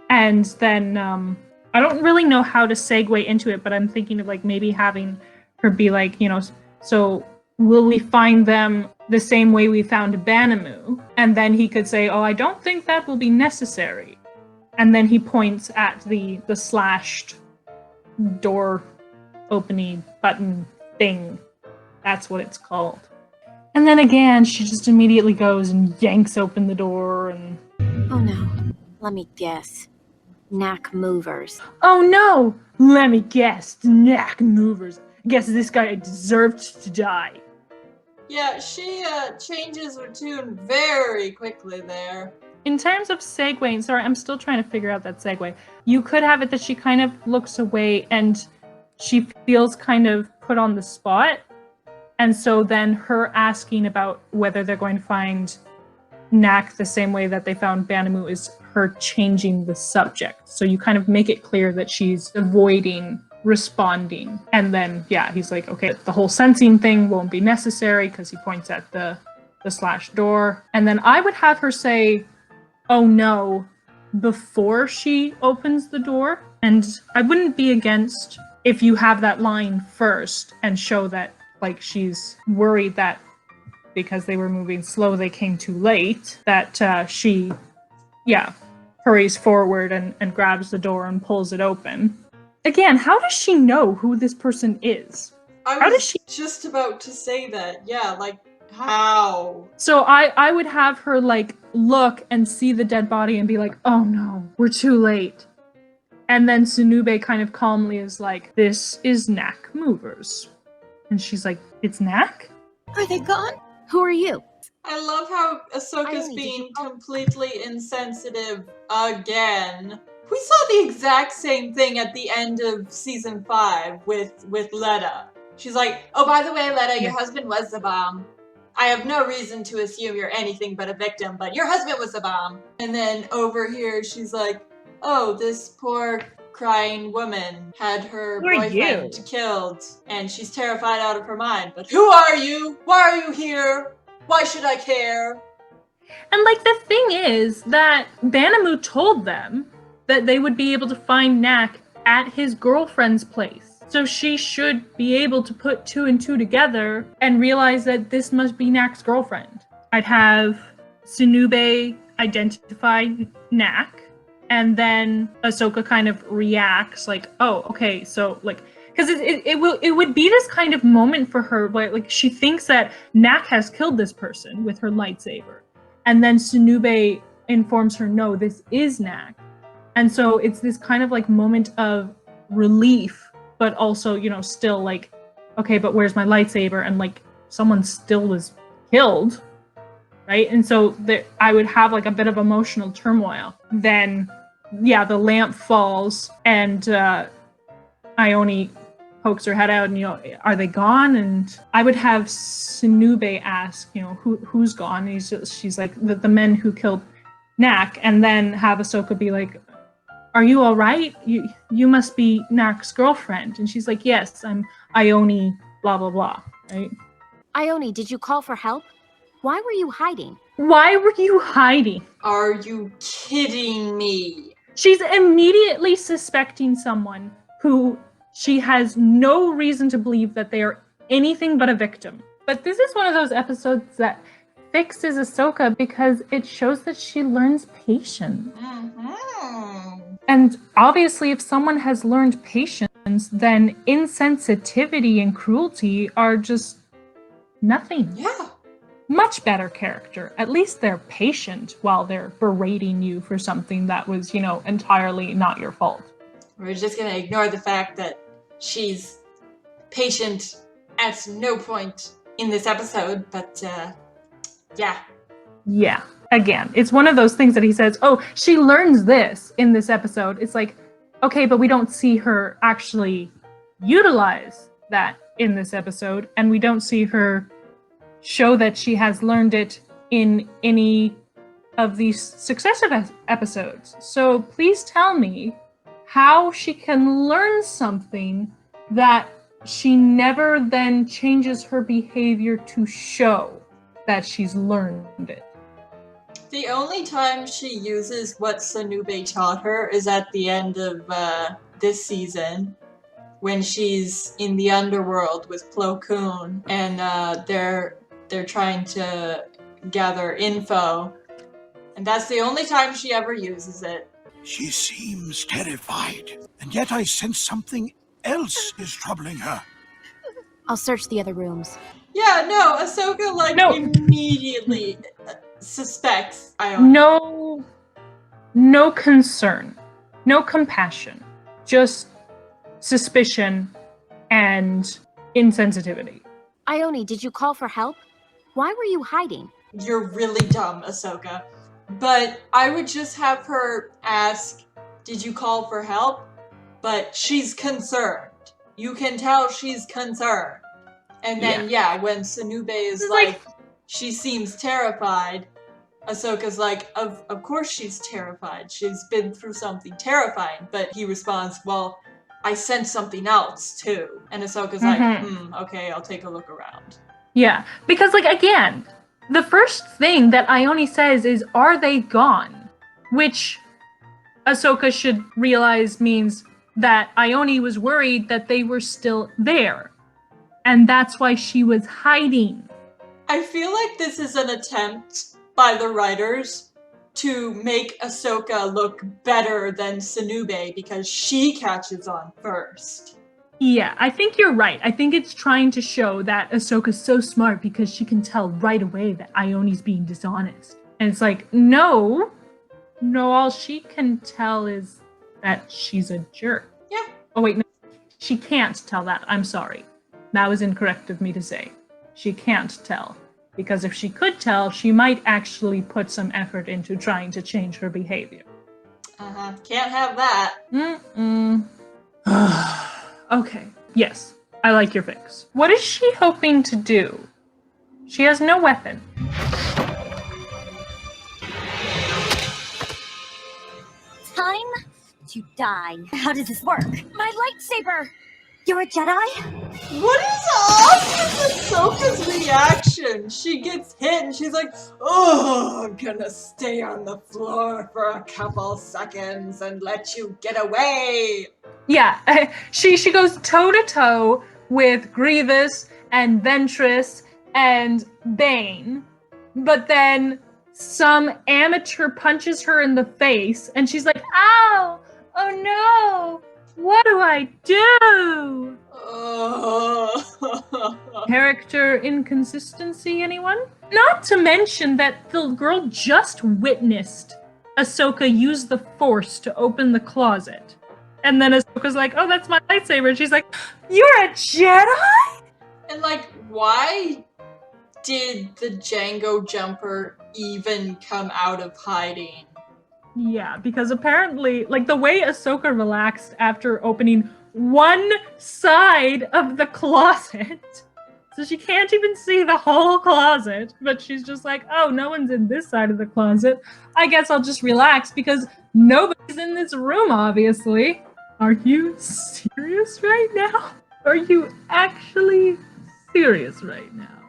And then I don't really know how to segue into it, but I'm thinking of like maybe having her be like, so will we find them the same way we found Banamu? And then he could say, oh, I don't think that will be necessary. And then he points at the slashed door opening button thing. That's what it's called. And then again, she just immediately goes and yanks open the door and... Oh no, let me guess. Knack movers. Oh no! Let me guess. Knack movers. I guess this guy deserved to die. Yeah, she changes her tune very quickly there. In terms of segueing, sorry, I'm still trying to figure out that segue. You could have it that she kind of looks away and she feels kind of put on the spot. And so then her asking about whether they're going to find Nak the same way that they found Banamu is her changing the subject. So you kind of make it clear that she's avoiding responding. And then, yeah, he's like, okay, the whole sensing thing won't be necessary because he points at the slash door. And then I would have her say, oh no, before she opens the door. And I wouldn't be against if you have that line first and show that, like, she's worried that because they were moving slow, they came too late, that she, hurries forward and grabs the door and pulls it open. Again, how does she know who this person is? How does she just about to say that? Yeah, like, how? So I would have her, like, look and see the dead body and be like, oh no, we're too late. And then Sunube kind of calmly is like, this is Nak Movers. And she's like, it's Nak? Are they gone? Who are you? I love how Ahsoka's being completely insensitive again. We saw the exact same thing at the end of season 5 with Letta. She's like, oh, by the way, Letta, your husband was the bomb. I have no reason to assume you're anything but a victim, but your husband was the bomb. And then over here, she's like, oh, this poor crying woman had her boyfriend killed, and she's terrified out of her mind. But who are you? Why are you here? Why should I care? And, like, the thing is that Banamu told them that they would be able to find Nak at his girlfriend's place. So she should be able to put 2 and 2 together and realize that this must be Nak's girlfriend. I'd have Sunube identify Nak, and then Ahsoka kind of reacts like, oh, okay, so, like, because it would be this kind of moment for her where, like, she thinks that Nak has killed this person with her lightsaber. And then Sunube informs her, no, this is Nak. And so it's this kind of, like, moment of relief, but also, you know, still like, okay, but where's my lightsaber? And, like, someone still was killed, right? And so I would have, like, a bit of emotional turmoil. Then, yeah, the lamp falls, and Ione pokes her head out, and, you know, are they gone? And I would have Sunube ask, you know, who's gone? And she's like, the men who killed Nak, and then have Ahsoka be like, are you all right? You must be Nak's girlfriend. And she's like, yes, I'm Ione, blah, blah, blah, right? Ione, did you call for help? Why were you hiding? Why were you hiding? Are you kidding me? She's immediately suspecting someone who she has no reason to believe that they are anything but a victim. But this is one of those episodes that fixes Ahsoka because it shows that she learns patience. Mm-hmm. And obviously, if someone has learned patience, then insensitivity and cruelty are just nothing. Yeah. Much better character. At least they're patient while they're berating you for something that was, you know, entirely not your fault. We're just gonna ignore the fact that she's patient at no point in this episode, but yeah. Yeah. Again, it's one of those things that he says, oh, she learns this in this episode. It's like, okay, but we don't see her actually utilize that in this episode, and we don't see her show that she has learned it in any of these successive episodes. So please tell me how she can learn something that she never then changes her behavior to show that she's learned it. The only time she uses what Sunube taught her is at the end of this season, when she's in the underworld with Plo Koon, and they're trying to gather info, and that's the only time she ever uses it. She seems terrified, and yet I sense something else is troubling her. I'll search the other rooms. Yeah, no, Ahsoka, like, immediately suspects Ione. No concern. No compassion. Just suspicion and insensitivity. Ione, did you call for help? Why were you hiding? You're really dumb, Ahsoka. But I would just have her ask, did you call for help? But she's concerned. You can tell she's concerned. And then, when Sanube is like, she seems terrified, Ahsoka's like, of course she's terrified. She's been through something terrifying. But he responds, well, I sensed something else too. And Ahsoka's like, okay, I'll take a look around. Yeah, because like, again, the first thing that Ione says is, are they gone? Which Ahsoka should realize means that Ione was worried that they were still there. And that's why she was hiding. I feel like this is an attempt by the writers to make Ahsoka look better than Sanube because she catches on first. Yeah, I think you're right. I think it's trying to show that Ahsoka's so smart because she can tell right away that Ione's being dishonest. And it's like, no, all she can tell is that she's a jerk. Yeah. Oh wait, no, she can't tell that. I'm sorry. That was incorrect of me to say. She can't tell. Because if she could tell, she might actually put some effort into trying to change her behavior. Can't have that. Okay, yes, I like your fix. What is she hoping to do? She has no weapon. Time to die. How does this work? My lightsaber! You're a Jedi? What is up with Ahsoka's reaction? She gets hit and she's like, oh, I'm gonna stay on the floor for a couple seconds and let you get away. Yeah, she goes toe-to-toe with Grievous and Ventress and Bane, but then some amateur punches her in the face and she's like, ow, oh no, what do I do? Character inconsistency, anyone? Not to mention that the girl just witnessed Ahsoka use the Force to open the closet. And then Ahsoka's like, oh, that's my lightsaber. And she's like, you're a Jedi? And like, why did the Django Jumper even come out of hiding? Yeah, because apparently, like, the way Ahsoka relaxed after opening one side of the closet, so she can't even see the whole closet, but she's just like, oh, no one's in this side of the closet. I guess I'll just relax because nobody's in this room, obviously. Are you serious right now? Are you actually serious right now?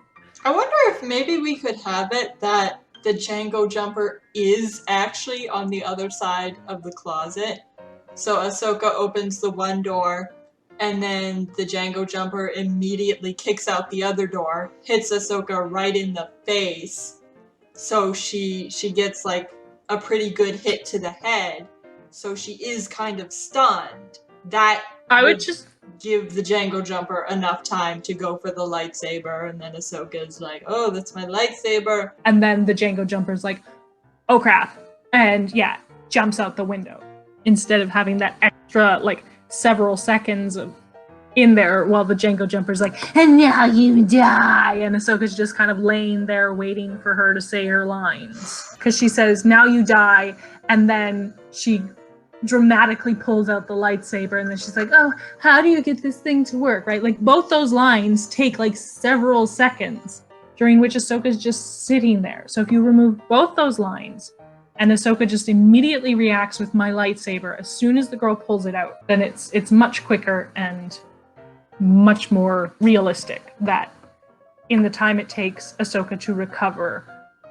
I wonder if maybe we could have it that the Django Jumper is actually on the other side of the closet. So Ahsoka opens the one door, and then the Django Jumper immediately kicks out the other door, hits Ahsoka right in the face. So she gets like a pretty good hit to the head. So she is kind of stunned. That I would just give the Django Jumper enough time to go for the lightsaber, and then Ahsoka's like, oh, that's my lightsaber. And then the Django Jumper's like, oh crap. And yeah, jumps out the window. Instead of having that extra, like, several seconds of in there while the Django Jumper's like, and now you die. And Ahsoka's just kind of laying there waiting for her to say her lines. Because she says, now you die. And then she dramatically pulls out the lightsaber. And then she's like, oh, how do you get this thing to work? Right? Like, both those lines take like several seconds during which Ahsoka's just sitting there. So if you remove both those lines, and Ahsoka just immediately reacts with my lightsaber as soon as the girl pulls it out, then it's much quicker and much more realistic that in the time it takes Ahsoka to recover,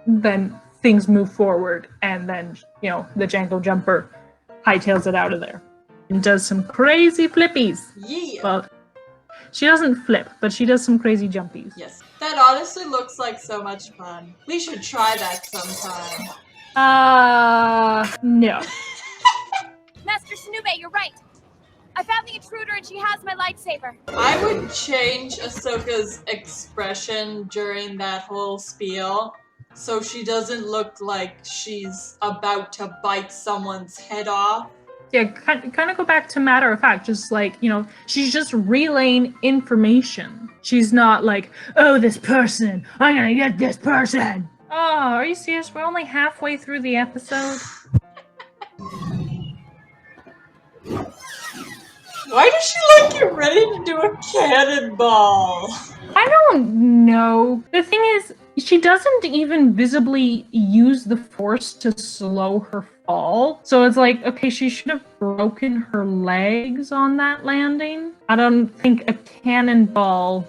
then things move forward, and then, you know, the Django Jumper hightails it out of there and does some crazy flippies. Yeah. Well, she doesn't flip, but she does some crazy jumpies. Yes. That honestly looks like so much fun. We should try that sometime. No. Master Sanube, you're right. I found the intruder and she has my lightsaber. I would change Ahsoka's expression during that whole spiel so she doesn't look like she's about to bite someone's head off. Yeah, kind of go back to matter of fact, just like, she's just relaying information. She's not like, oh, this person, I'm gonna get this person. Oh, are you serious? We're only halfway through the episode. Why does she get ready to do a cannonball? I don't know. The thing is, she doesn't even visibly use the force to slow her fall. So it's like, okay, she should have broken her legs on that landing. I don't think a cannonball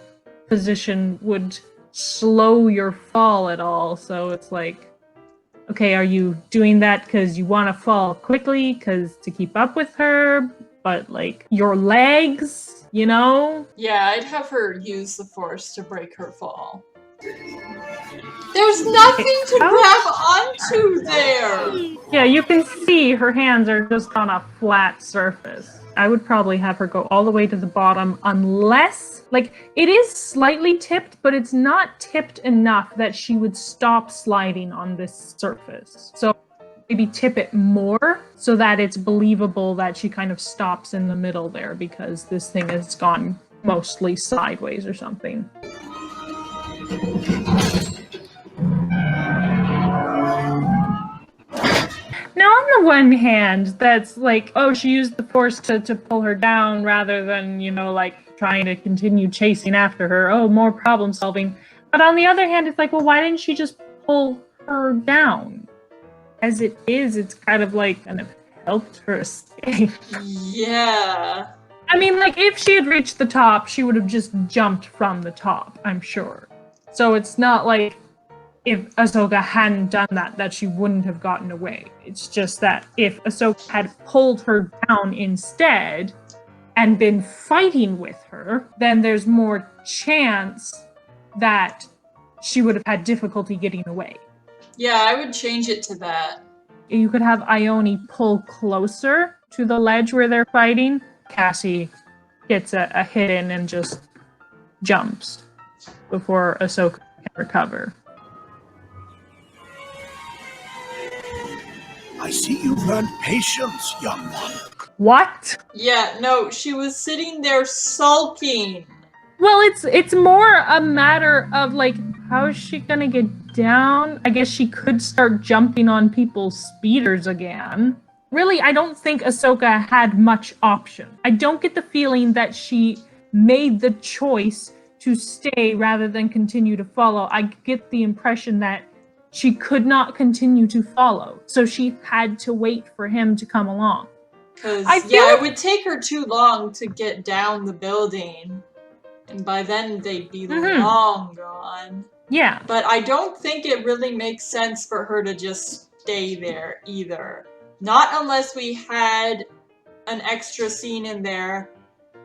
position would slow your fall at all. So it's like, okay, are you doing that because you want to fall quickly because to keep up with her? But like your legs, Yeah, I'd have her use the force to break her fall. There's nothing to grab onto there! Yeah, you can see her hands are just on a flat surface. I would probably have her go all the way to the bottom unless, it is slightly tipped, but it's not tipped enough that she would stop sliding on this surface. So maybe tip it more so that it's believable that she kind of stops in the middle there because this thing has gone mostly sideways or something. Now, on the one hand, that's like, oh, she used the force to pull her down rather than, trying to continue chasing after her. Oh, more problem solving. But on the other hand, it's like, well, why didn't she just pull her down? As it is, it's kind of helped her escape. Yeah. I mean, if she had reached the top, she would have just jumped from the top, I'm sure. So it's not like if Ahsoka hadn't done that she wouldn't have gotten away. It's just that if Ahsoka had pulled her down instead and been fighting with her, then there's more chance that she would have had difficulty getting away. Yeah, I would change it to that. You could have Ione pull closer to the ledge where they're fighting. Cassie gets a hit in and just jumps before Ahsoka can recover. I see you've learned patience, young one. What? Yeah, no, she was sitting there sulking. Well, it's more a matter of how is she gonna get down? I guess she could start jumping on people's speeders again. Really, I don't think Ahsoka had much option. I don't get the feeling that she made the choice to stay rather than continue to follow. I get the impression that she could not continue to follow, so she had to wait for him to come along. Because, it would take her too long to get down the building. And by then, they'd be long gone. Yeah. But I don't think it really makes sense for her to just stay there, either. Not unless we had an extra scene in there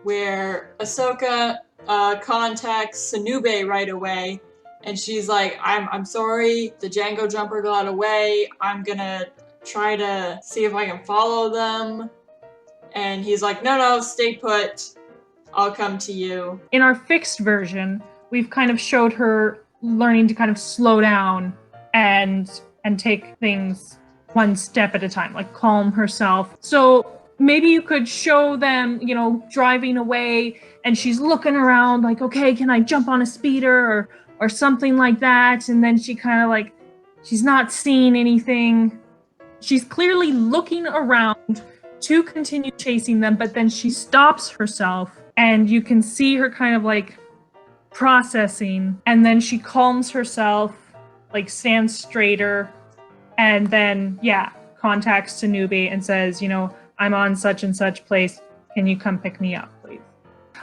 where Ahsoka contacts Sanube right away. And she's like, I'm sorry, the Django Jumper got away. I'm gonna try to see if I can follow them. And he's like, no, stay put. I'll come to you. In our fixed version, we've kind of showed her learning to kind of slow down and take things one step at a time, calm herself. So maybe you could show them, driving away and she's looking around okay, can I jump on a speeder or something like that? And then she kind of she's not seeing anything. She's clearly looking around to continue chasing them, but then she stops herself and you can see her kind of processing, and then she calms herself, stands straighter, and then contacts Sanube and says, I'm on such and such place, can you come pick me up, please?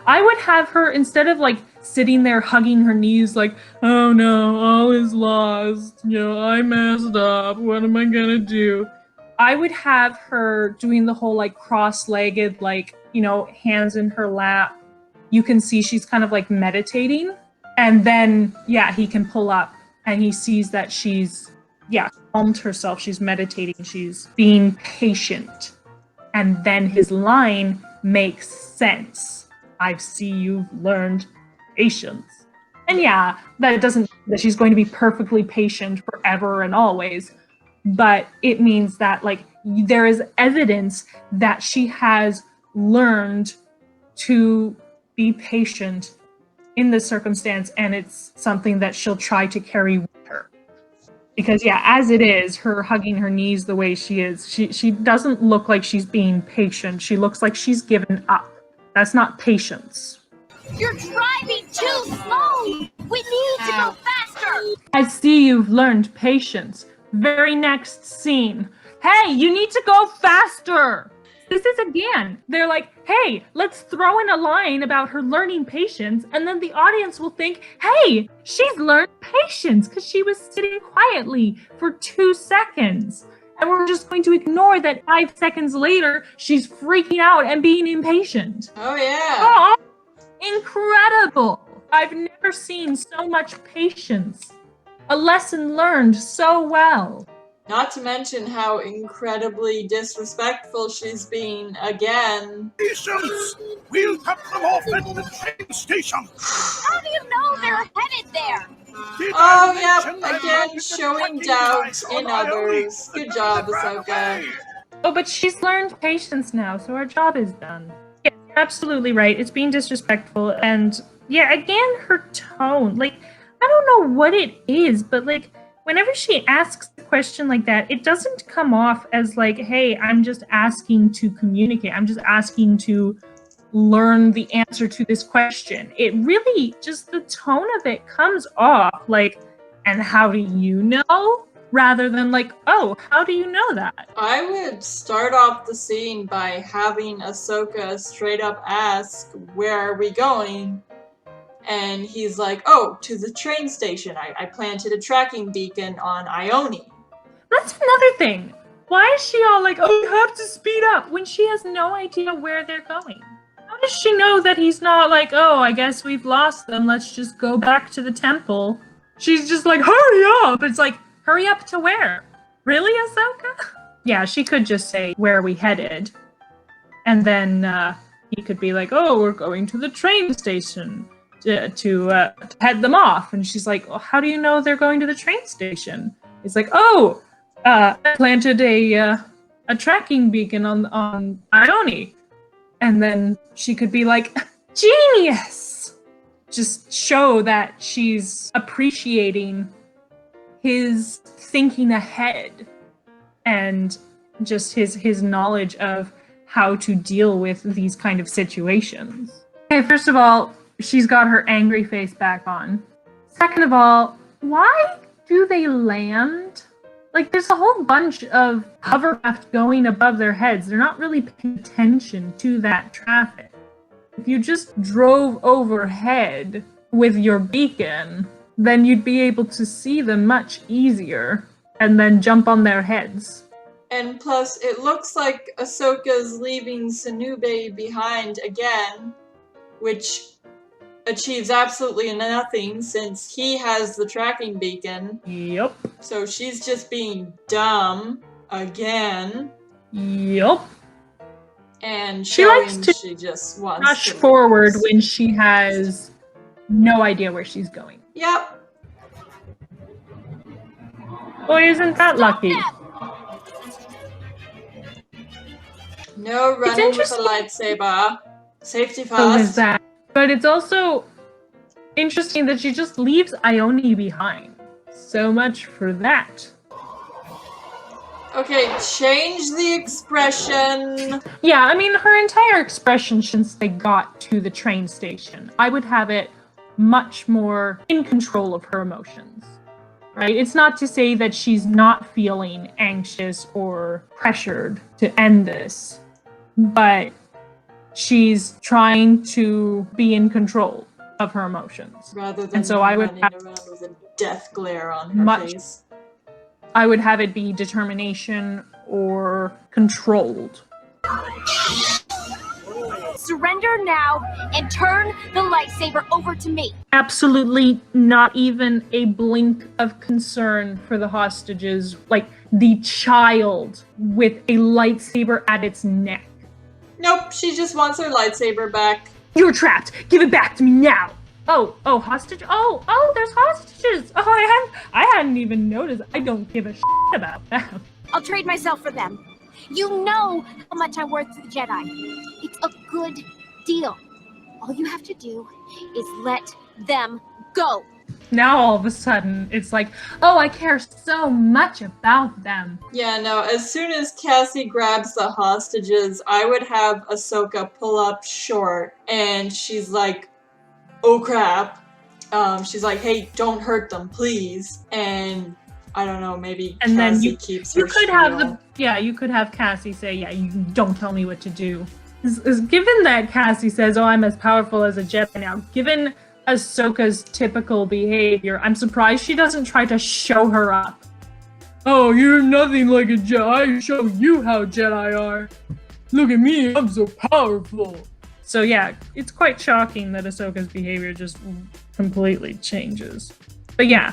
I would have her, instead of sitting there hugging her knees oh no, all is lost, I messed up, what am I gonna do? I would have her doing the whole cross-legged, hands in her lap. You can see she's kind of meditating. And then, he can pull up and he sees that she's, calmed herself. She's meditating. She's being patient. And then his line makes sense. I see you've learned patience. And that doesn't mean that she's going to be perfectly patient forever and always. But it means that, there is evidence that she has learned to be patient in this circumstance, and it's something that she'll try to carry with her. Because yeah, as it is, her hugging her knees the way she is, she doesn't look like she's being patient. She looks like she's given up. That's not patience. You're driving too slow! We need to go faster! I see you've learned patience. Very next scene. Hey, you need to go faster! This is again, they're like, hey, let's throw in a line about her learning patience, and then the audience will think, hey, she's learned patience because she was sitting quietly for 2 seconds. And we're just going to ignore that 5 seconds later, she's freaking out and being impatient. Oh, yeah. Oh, incredible. I've never seen so much patience. A lesson learned so well. Not to mention how incredibly disrespectful she's being again. Patience! We'll cut them off at the train station! How do you know they're headed there? Oh, yep, again showing doubt in others. Good job, Ahsoka. Oh, but she's learned patience now, so our job is done. Yeah, you're absolutely right. It's being disrespectful, and yeah, again, her tone. Like, I don't know what it is, but like, whenever she asks a question like that, it doesn't come off as like, hey, I'm just asking to communicate. I'm just asking to learn the answer to this question. It really, just the tone of it comes off like, and how do you know? Rather than like, oh, how do you know that? I would start off the scene by having Ahsoka straight up ask, where are we going? And he's like, oh, to the train station. I planted a tracking beacon on Ione. That's another thing. Why is she all like, oh, you have to speed up, when she has no idea where they're going? How does she know that he's not like, oh, I guess we've lost them, let's just go back to the temple? She's just like, hurry up! It's like, hurry up to where? Really, Ahsoka? Yeah, she could just say, where are we headed? And then he could be like, oh, we're going to the train station. To head them off. And she's like, well, how do you know they're going to the train station? It's like, oh, I planted a tracking beacon on Ione. And then she could be like, genius! Just show that she's appreciating his thinking ahead and just his knowledge of how to deal with these kind of situations. Okay, first of all, she's got her angry face back on. Second of all, why do they land? Like, there's a whole bunch of hovercraft going above their heads. They're not really paying attention to that traffic. If you just drove overhead with your beacon, then you'd be able to see them much easier and then jump on their heads. And plus, it looks like Ahsoka's leaving Sanube behind again, which achieves absolutely nothing since he has the tracking beacon. Yep. So she's just being dumb again. Yep. And She showing likes to she just wants rush to forward lose. when she has no idea where she's going. Yep. Boy, isn't that lucky? No running with a lightsaber. Safety Oh, is first. that? But it's also interesting that she just leaves Ione behind. So much for that. Okay, change the expression. Yeah, I mean, her entire expression since they got to the train station, I would have it much more in control of her emotions, right? It's not to say that she's not feeling anxious or pressured to end this, but she's trying to be in control of her emotions. Rather than And so I would running have around with a death glare on her face. I would have it be determination or controlled. Surrender now and turn the lightsaber over to me. Absolutely not even a blink of concern for the hostages, like the child with a lightsaber at its neck. Nope, she just wants her lightsaber back. You're trapped! Give it back to me now! Oh, hostage? Oh, there's hostages! Oh, I hadn't even noticed. I don't give a shit about them. I'll trade myself for them. You know how much I'm worth to the Jedi. It's a good deal. All you have to do is let them go. Now all of a sudden, it's like, oh, I care so much about them. Yeah, no, as soon as Cassie grabs the hostages, I would have Ahsoka pull up short, and she's like, oh crap. She's like, hey, don't hurt them, please. And I don't know, maybe And then Cassie you keeps her could spiel. you could have Cassie say, yeah, you don't tell me what to do. Given that Cassie says, oh, I'm as powerful as a Jedi now, given Ahsoka's typical behavior, I'm surprised she doesn't try to show her up. Oh, you're nothing like a Jedi. I show you how Jedi are. Look at me, I'm so powerful. So yeah, it's quite shocking that Ahsoka's behavior just completely changes. But yeah,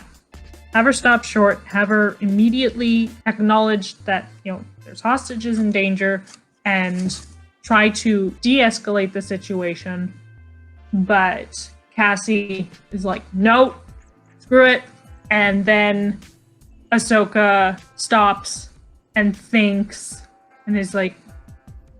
have her stop short, have her immediately acknowledge that, there's hostages in danger, and try to de-escalate the situation. But Cassie is like, nope, screw it. And then Ahsoka stops and thinks and is like,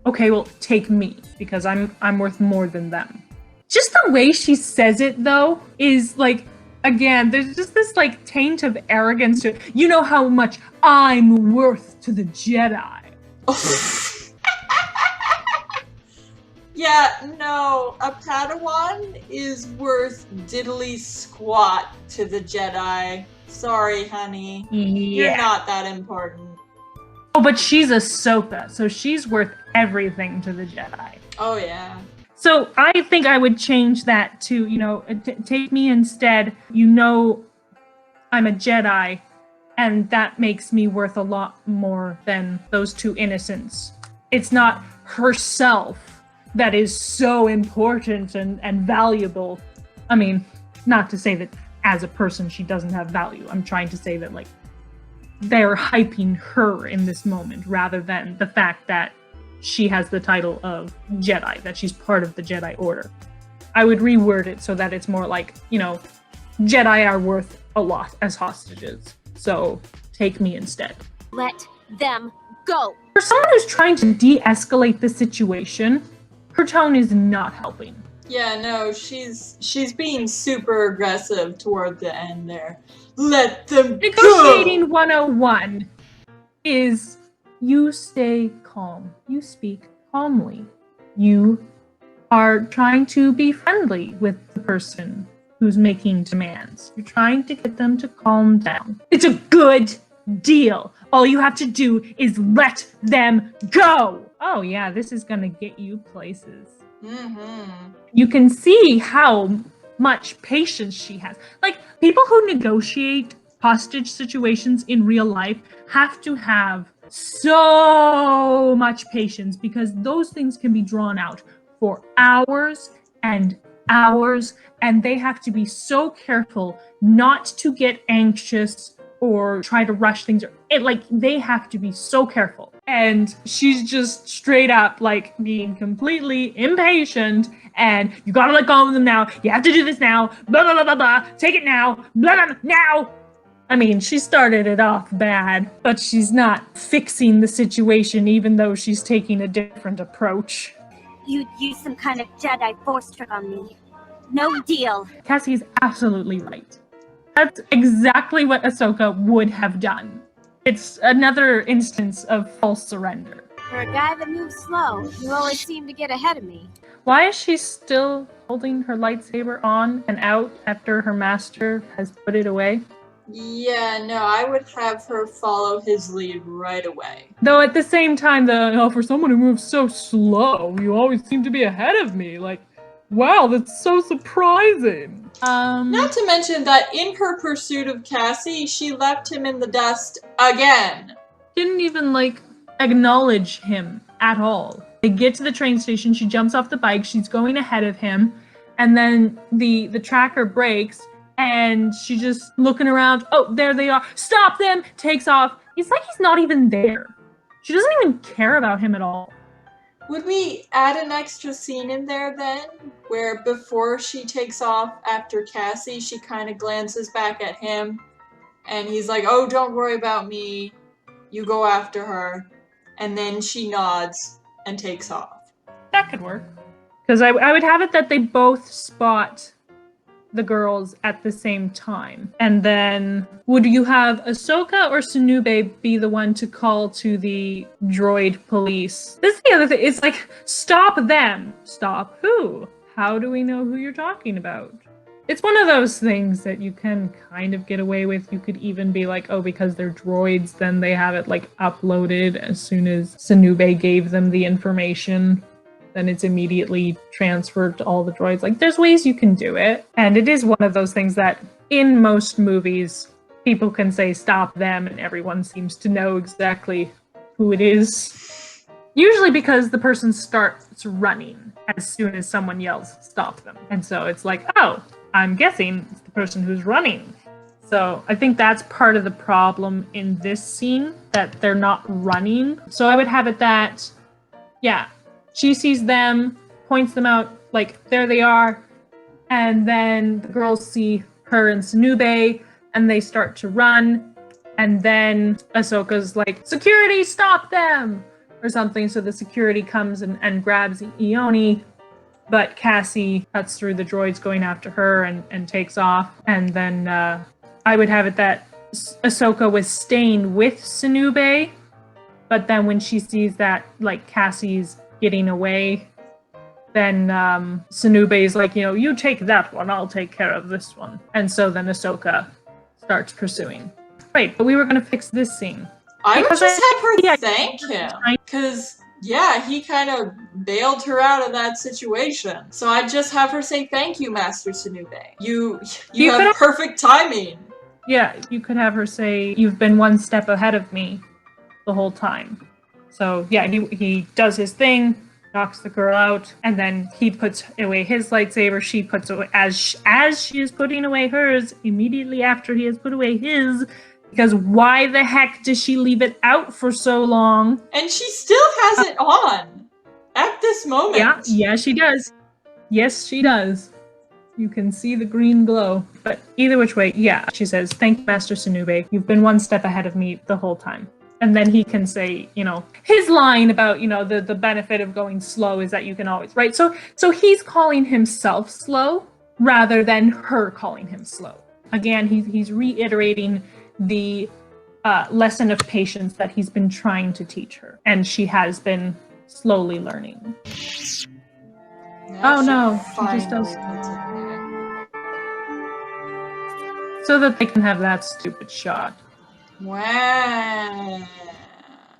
okay, well, take me, because I'm worth more than them. Just the way she says it, though, is like, again, there's just this like taint of arrogance to it. You know how much I'm worth to the Jedi. Yeah, no, a Padawan is worth diddly squat to the Jedi. Sorry, honey. Yeah. You're not that important. Oh, but she's Ahsoka, so she's worth everything to the Jedi. Oh, yeah. So I think I would change that to, take me instead. I'm a Jedi, and that makes me worth a lot more than those two innocents. It's not herself that is so important and valuable. I mean, not to say that as a person she doesn't have value. I'm trying to say that, like, they're hyping her in this moment rather than the fact that she has the title of Jedi, that she's part of the Jedi Order. I would reword it so that it's more like, Jedi are worth a lot as hostages. So take me instead. Let them go. For someone who's trying to de-escalate the situation, her tone is not helping. Yeah, no, she's being super aggressive toward the end there. Let them Negotiating go! 101 is you stay calm. You speak calmly. You are trying to be friendly with the person who's making demands. You're trying to get them to calm down. It's a good deal. All you have to do is let them go. Oh yeah, this is gonna get you places. Mm-hmm. You can see how much patience she has. Like, people who negotiate hostage situations in real life have to have so much patience, because those things can be drawn out for hours and hours, and they have to be so careful not to get anxious or try to rush things. They have to be so careful. And she's just straight up, like, being completely impatient, and you gotta let go of them now. You have to do this now. Blah, blah, blah, blah, blah. Take it now. Blah, blah, blah, now. I mean, she started it off bad, but she's not fixing the situation, even though she's taking a different approach. You'd use some kind of Jedi force trick on me. No deal. Cassie's absolutely right. That's exactly what Ahsoka would have done. It's another instance of false surrender. For a guy that moves slow, you always seem to get ahead of me. Why is she still holding her lightsaber on and out after her master has put it away? Yeah, no, I would have her follow his lead right away. Though at the same time, for someone who moves so slow, you always seem to be ahead of me. Like, wow, that's so surprising. Not to mention that in her pursuit of Cassie, she left him in the dust again. Didn't even, acknowledge him at all. They get to the train station, she jumps off the bike, she's going ahead of him, and then the tracker breaks, and she's just looking around. Oh, there they are. Stop them! Takes off. It's like he's not even there. She doesn't even care about him at all. Would we add an extra scene in there then, where before she takes off after Cassie, she kind of glances back at him, and he's like, oh, don't worry about me, you go after her. and then she nods and takes off. That could work. Because I would have it that they both spot the girls at the same time. And then would you have Ahsoka or Sunube be the one to call to the droid police? This is the other thing. It's like, stop them. Stop who? How do we know who you're talking about? It's one of those things that you can kind of get away with. You could even be like, oh, because they're droids, then they have it like uploaded as soon as Sunube gave them the information. Then it's immediately transferred to all the droids. Like, there's ways you can do it. And it is one of those things that in most movies, people can say stop them and everyone seems to know exactly who it is. Usually because the person starts running as soon as someone yells stop them. And so it's like, oh, I'm guessing it's the person who's running. So I think that's part of the problem in this scene, that they're not running. So I would have it that, yeah, she sees them, points them out, like, there they are, and then the girls see her and Sunube, and they start to run, and then Ahsoka's like, security, stop them! Or something, so the security comes and grabs Ioni, but Cassie cuts through the droids going after her and takes off, and then I would have it that Ahsoka was staying with Sunube, but then when she sees that, like, Cassie's getting away, then Sunube's like, you take that one, I'll take care of this one. And so then Ahsoka starts pursuing. Right, but we were going to fix this scene. I would just have her thank him, because, yeah, he kind of bailed her out of that situation. So I'd just have her say, thank you, Master Sunube. You have perfect timing. Yeah, you could have her say, you've been one step ahead of me the whole time. So yeah, he does his thing, knocks the girl out, and then he puts away his lightsaber. She puts away, as she is putting away hers, immediately after he has put away his, because why the heck does she leave it out for so long? And she still has it on at this moment. Yeah, she does. Yes, she does. You can see the green glow. But either which way, yeah, she says, thank you, Master Sunube. You've been one step ahead of me the whole time. And then he can say, his line about, the benefit of going slow is that you can always, right? So he's calling himself slow rather than her calling him slow. Again, he's reiterating the lesson of patience that he's been trying to teach her. And she has been slowly learning. Oh no, she just does. So that they can have that stupid shot. Wow.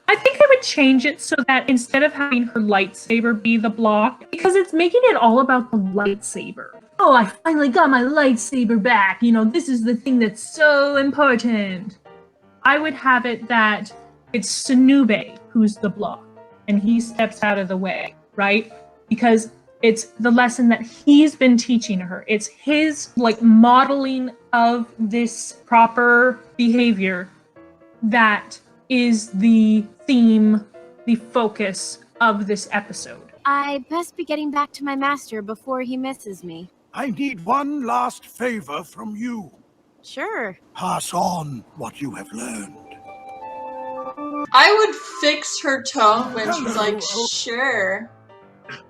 I think I would change it so that instead of having her lightsaber be the block, because it's making it all about the lightsaber. Oh, I finally got my lightsaber back. This is the thing that's so important. I would have it that it's Sunube who's the block, and he steps out of the way, right? Because it's the lesson that he's been teaching her. It's his, modeling of this proper behavior that is the theme, the focus of this episode. I best be getting back to my master before he misses me. I need one last favor from you. Sure. Pass on what you have learned. I would fix her tone when she's like, sure.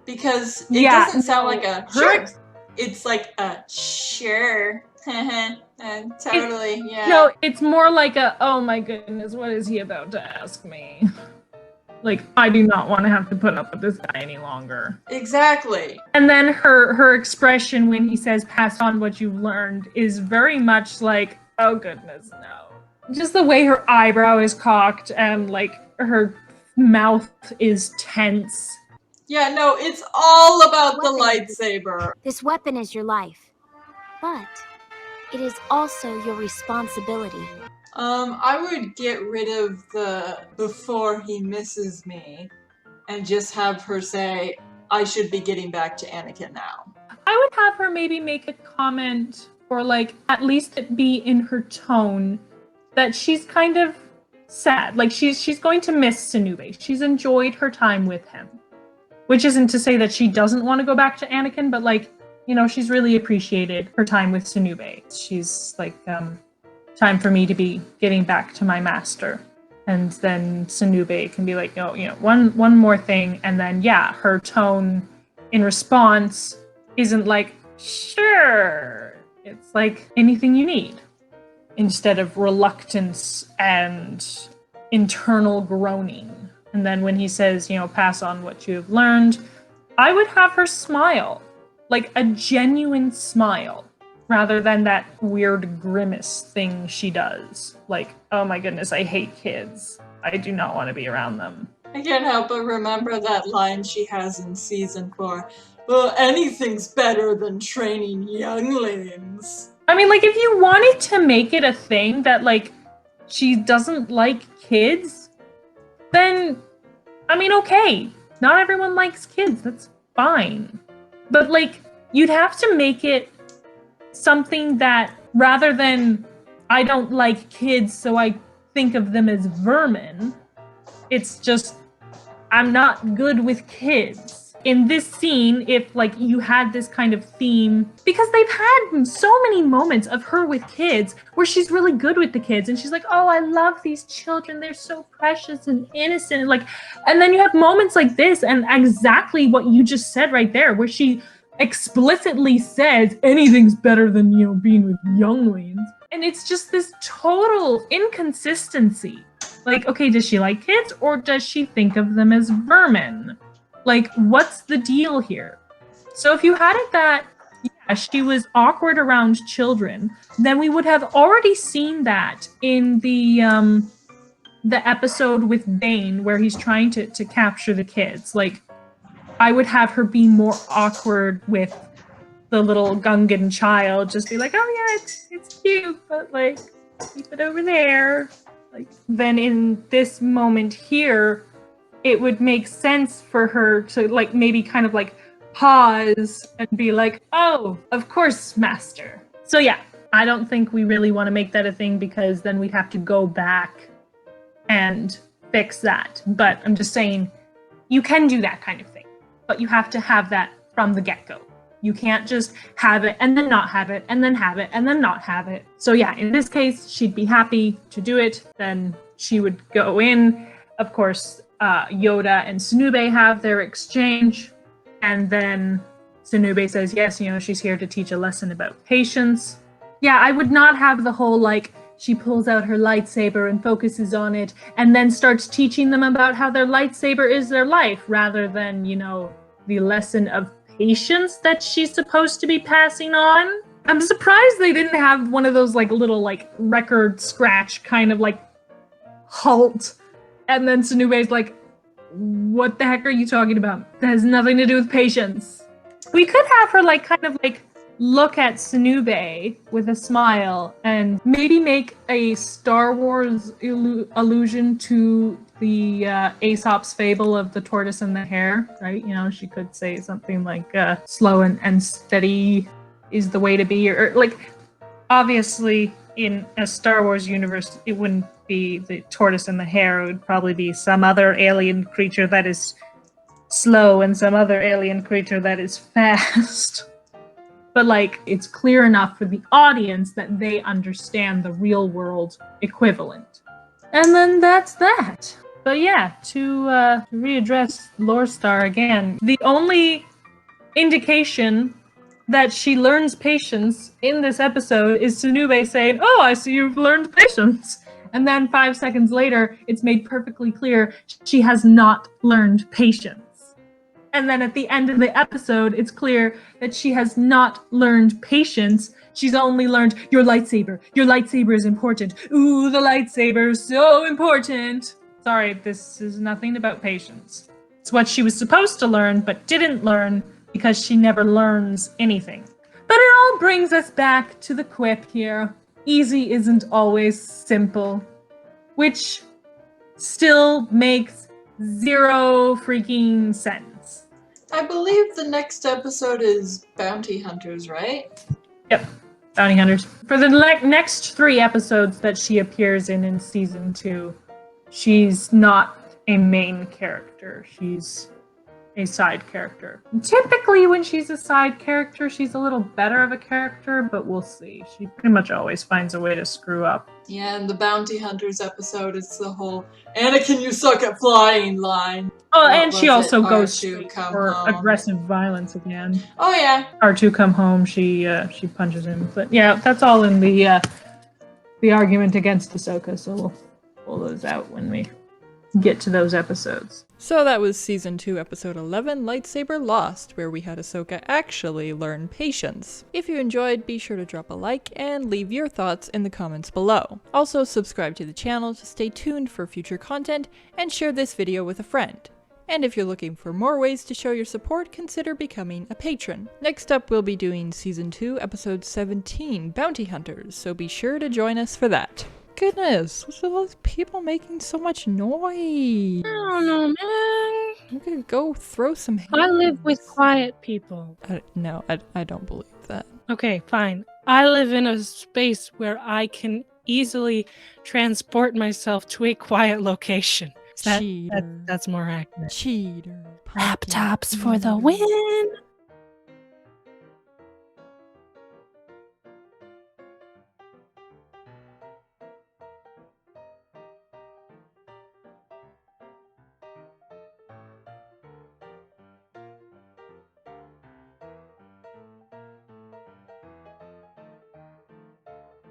Because it doesn't sound like a sure. It's like a sure. Totally, yeah. No, it's more like a, oh my goodness, what is he about to ask me? I do not want to have to put up with this guy any longer. Exactly. And then her expression when he says, pass on what you've learned, is very much like, oh goodness, no. Just the way her eyebrow is cocked and, her mouth is tense. Yeah, no, it's all about the lightsaber. This weapon is your life, but it is also your responsibility. I would get rid of the before he misses me and just have her say, I should be getting back to Anakin now. I would have her maybe make a comment, or at least it be in her tone, that she's kind of sad. She's going to miss Sunube. She's enjoyed her time with him. Which isn't to say that she doesn't want to go back to Anakin, but she's really appreciated her time with Sunube. She's time for me to be getting back to my master. And then Sunube can be like, oh, one more thing. And then, yeah, her tone in response isn't like, sure. It's like anything you need. Instead of reluctance and internal groaning. And then when he says, pass on what you have learned, I would have her smile. Like a genuine smile. Rather than that weird grimace thing she does. Like, oh my goodness, I hate kids. I do not want to be around them. I can't help but remember that line she has in season 4. Well, anything's better than training younglings. I mean, like, if you wanted to make it a thing that, like, she doesn't like kids, then, I mean, okay. Not everyone likes kids. That's fine. But, like, you'd have to make it something that, rather than, I don't like kids, so I think of them as vermin, it's just, I'm not good with kids. In this scene, if like you had this kind of theme, because they've had so many moments of her with kids where she's really good with the kids and she's like, oh, I love these children. They're so precious and innocent. And then you have moments like this and exactly what you just said right there, where she explicitly says anything's better than, being with younglings. And it's just this total inconsistency. Like, okay, does she like kids or does she think of them as vermin? Like, what's the deal here? So if you had it that, yeah, she was awkward around children, then we would have already seen that in the episode with Bane where he's trying to capture the kids. Like, I would have her be more awkward with the little Gungan child, just be like, oh yeah, it's cute, but like, keep it over there. Like, then in this moment here, it would make sense for her to like maybe kind of like pause and be like, oh, of course, master. So yeah, I don't think we really want to make that a thing because then we'd have to go back and fix that. But I'm just saying, you can do that kind of thing, but you have to have that from the get-go. You can't just have it and then not have it and then have it and then not have it. So yeah, in this case, she'd be happy to do it. Then she would go in. Of course, Yoda and Sunube have their exchange. And then Sunube says, yes, she's here to teach a lesson about patience. Yeah, I would not have the whole, like, she pulls out her lightsaber and focuses on it and then starts teaching them about how their lightsaber is their life rather than, the lesson of patience that she's supposed to be passing on. I'm surprised they didn't have one of those, like, little, like, record scratch kind of, like, halt. And then Sunube's like, what the heck are you talking about? That has nothing to do with patience. We could have her, like, kind of, like, look at Sunube with a smile and maybe make a Star Wars allusion to the Aesop's fable of the tortoise and the hare, right? She could say something like slow and steady is the way to be, or like, obviously in a Star Wars universe, it wouldn't be the tortoise and the hare. It would probably be some other alien creature that is slow and some other alien creature that is fast. But, like, it's clear enough for the audience that they understand the real world equivalent. And then that's that. But yeah, to readdress Lore Star again, the only indication that she learns patience in this episode is Sunube saying, oh, I see you've learned patience. And then 5 seconds later, it's made perfectly clear she has not learned patience. And then at the end of the episode, it's clear that she has not learned patience. She's only learned your lightsaber. Your lightsaber is important. Ooh, the lightsaber is so important. Sorry, this is nothing about patience. It's what she was supposed to learn, but didn't learn because she never learns anything. But it all brings us back to the quip here. Easy isn't always simple, which still makes zero freaking sense. I believe the next episode is Bounty Hunters, right? Yep, Bounty Hunters. For the next 3 episodes that she appears in season 2, she's not a main character. She's a side character. Typically, when she's a side character, she's a little better of a character, but we'll see. She pretty much always finds a way to screw up. Yeah, in the Bounty Hunters episode, it's the whole "Anakin, you suck at flying" line. Oh, What and she was also it? goes R2 straight come for home. aggressive violence again. Oh yeah. R2 come home, she punches him. But yeah, that's all in the argument against Ahsoka, so we'll pull those out when we get to those episodes. So that was Season 2, Episode 11, Lightsaber Lost, where we had Ahsoka actually learn patience. If you enjoyed, be sure to drop a like and leave your thoughts in the comments below. Also, subscribe to the channel to stay tuned for future content, and share this video with a friend. And if you're looking for more ways to show your support, consider becoming a patron. Next up, we'll be doing Season 2, Episode 17, Bounty Hunters, so be sure to join us for that. Goodness, what's with all these people making so much noise? I don't know, man. I'm gonna go throw some hands. I live with quiet people. No, I don't believe that. Okay, fine. I live in a space where I can easily transport myself to a quiet location. Cheater. That's more accurate. Cheater. Laptops for the win!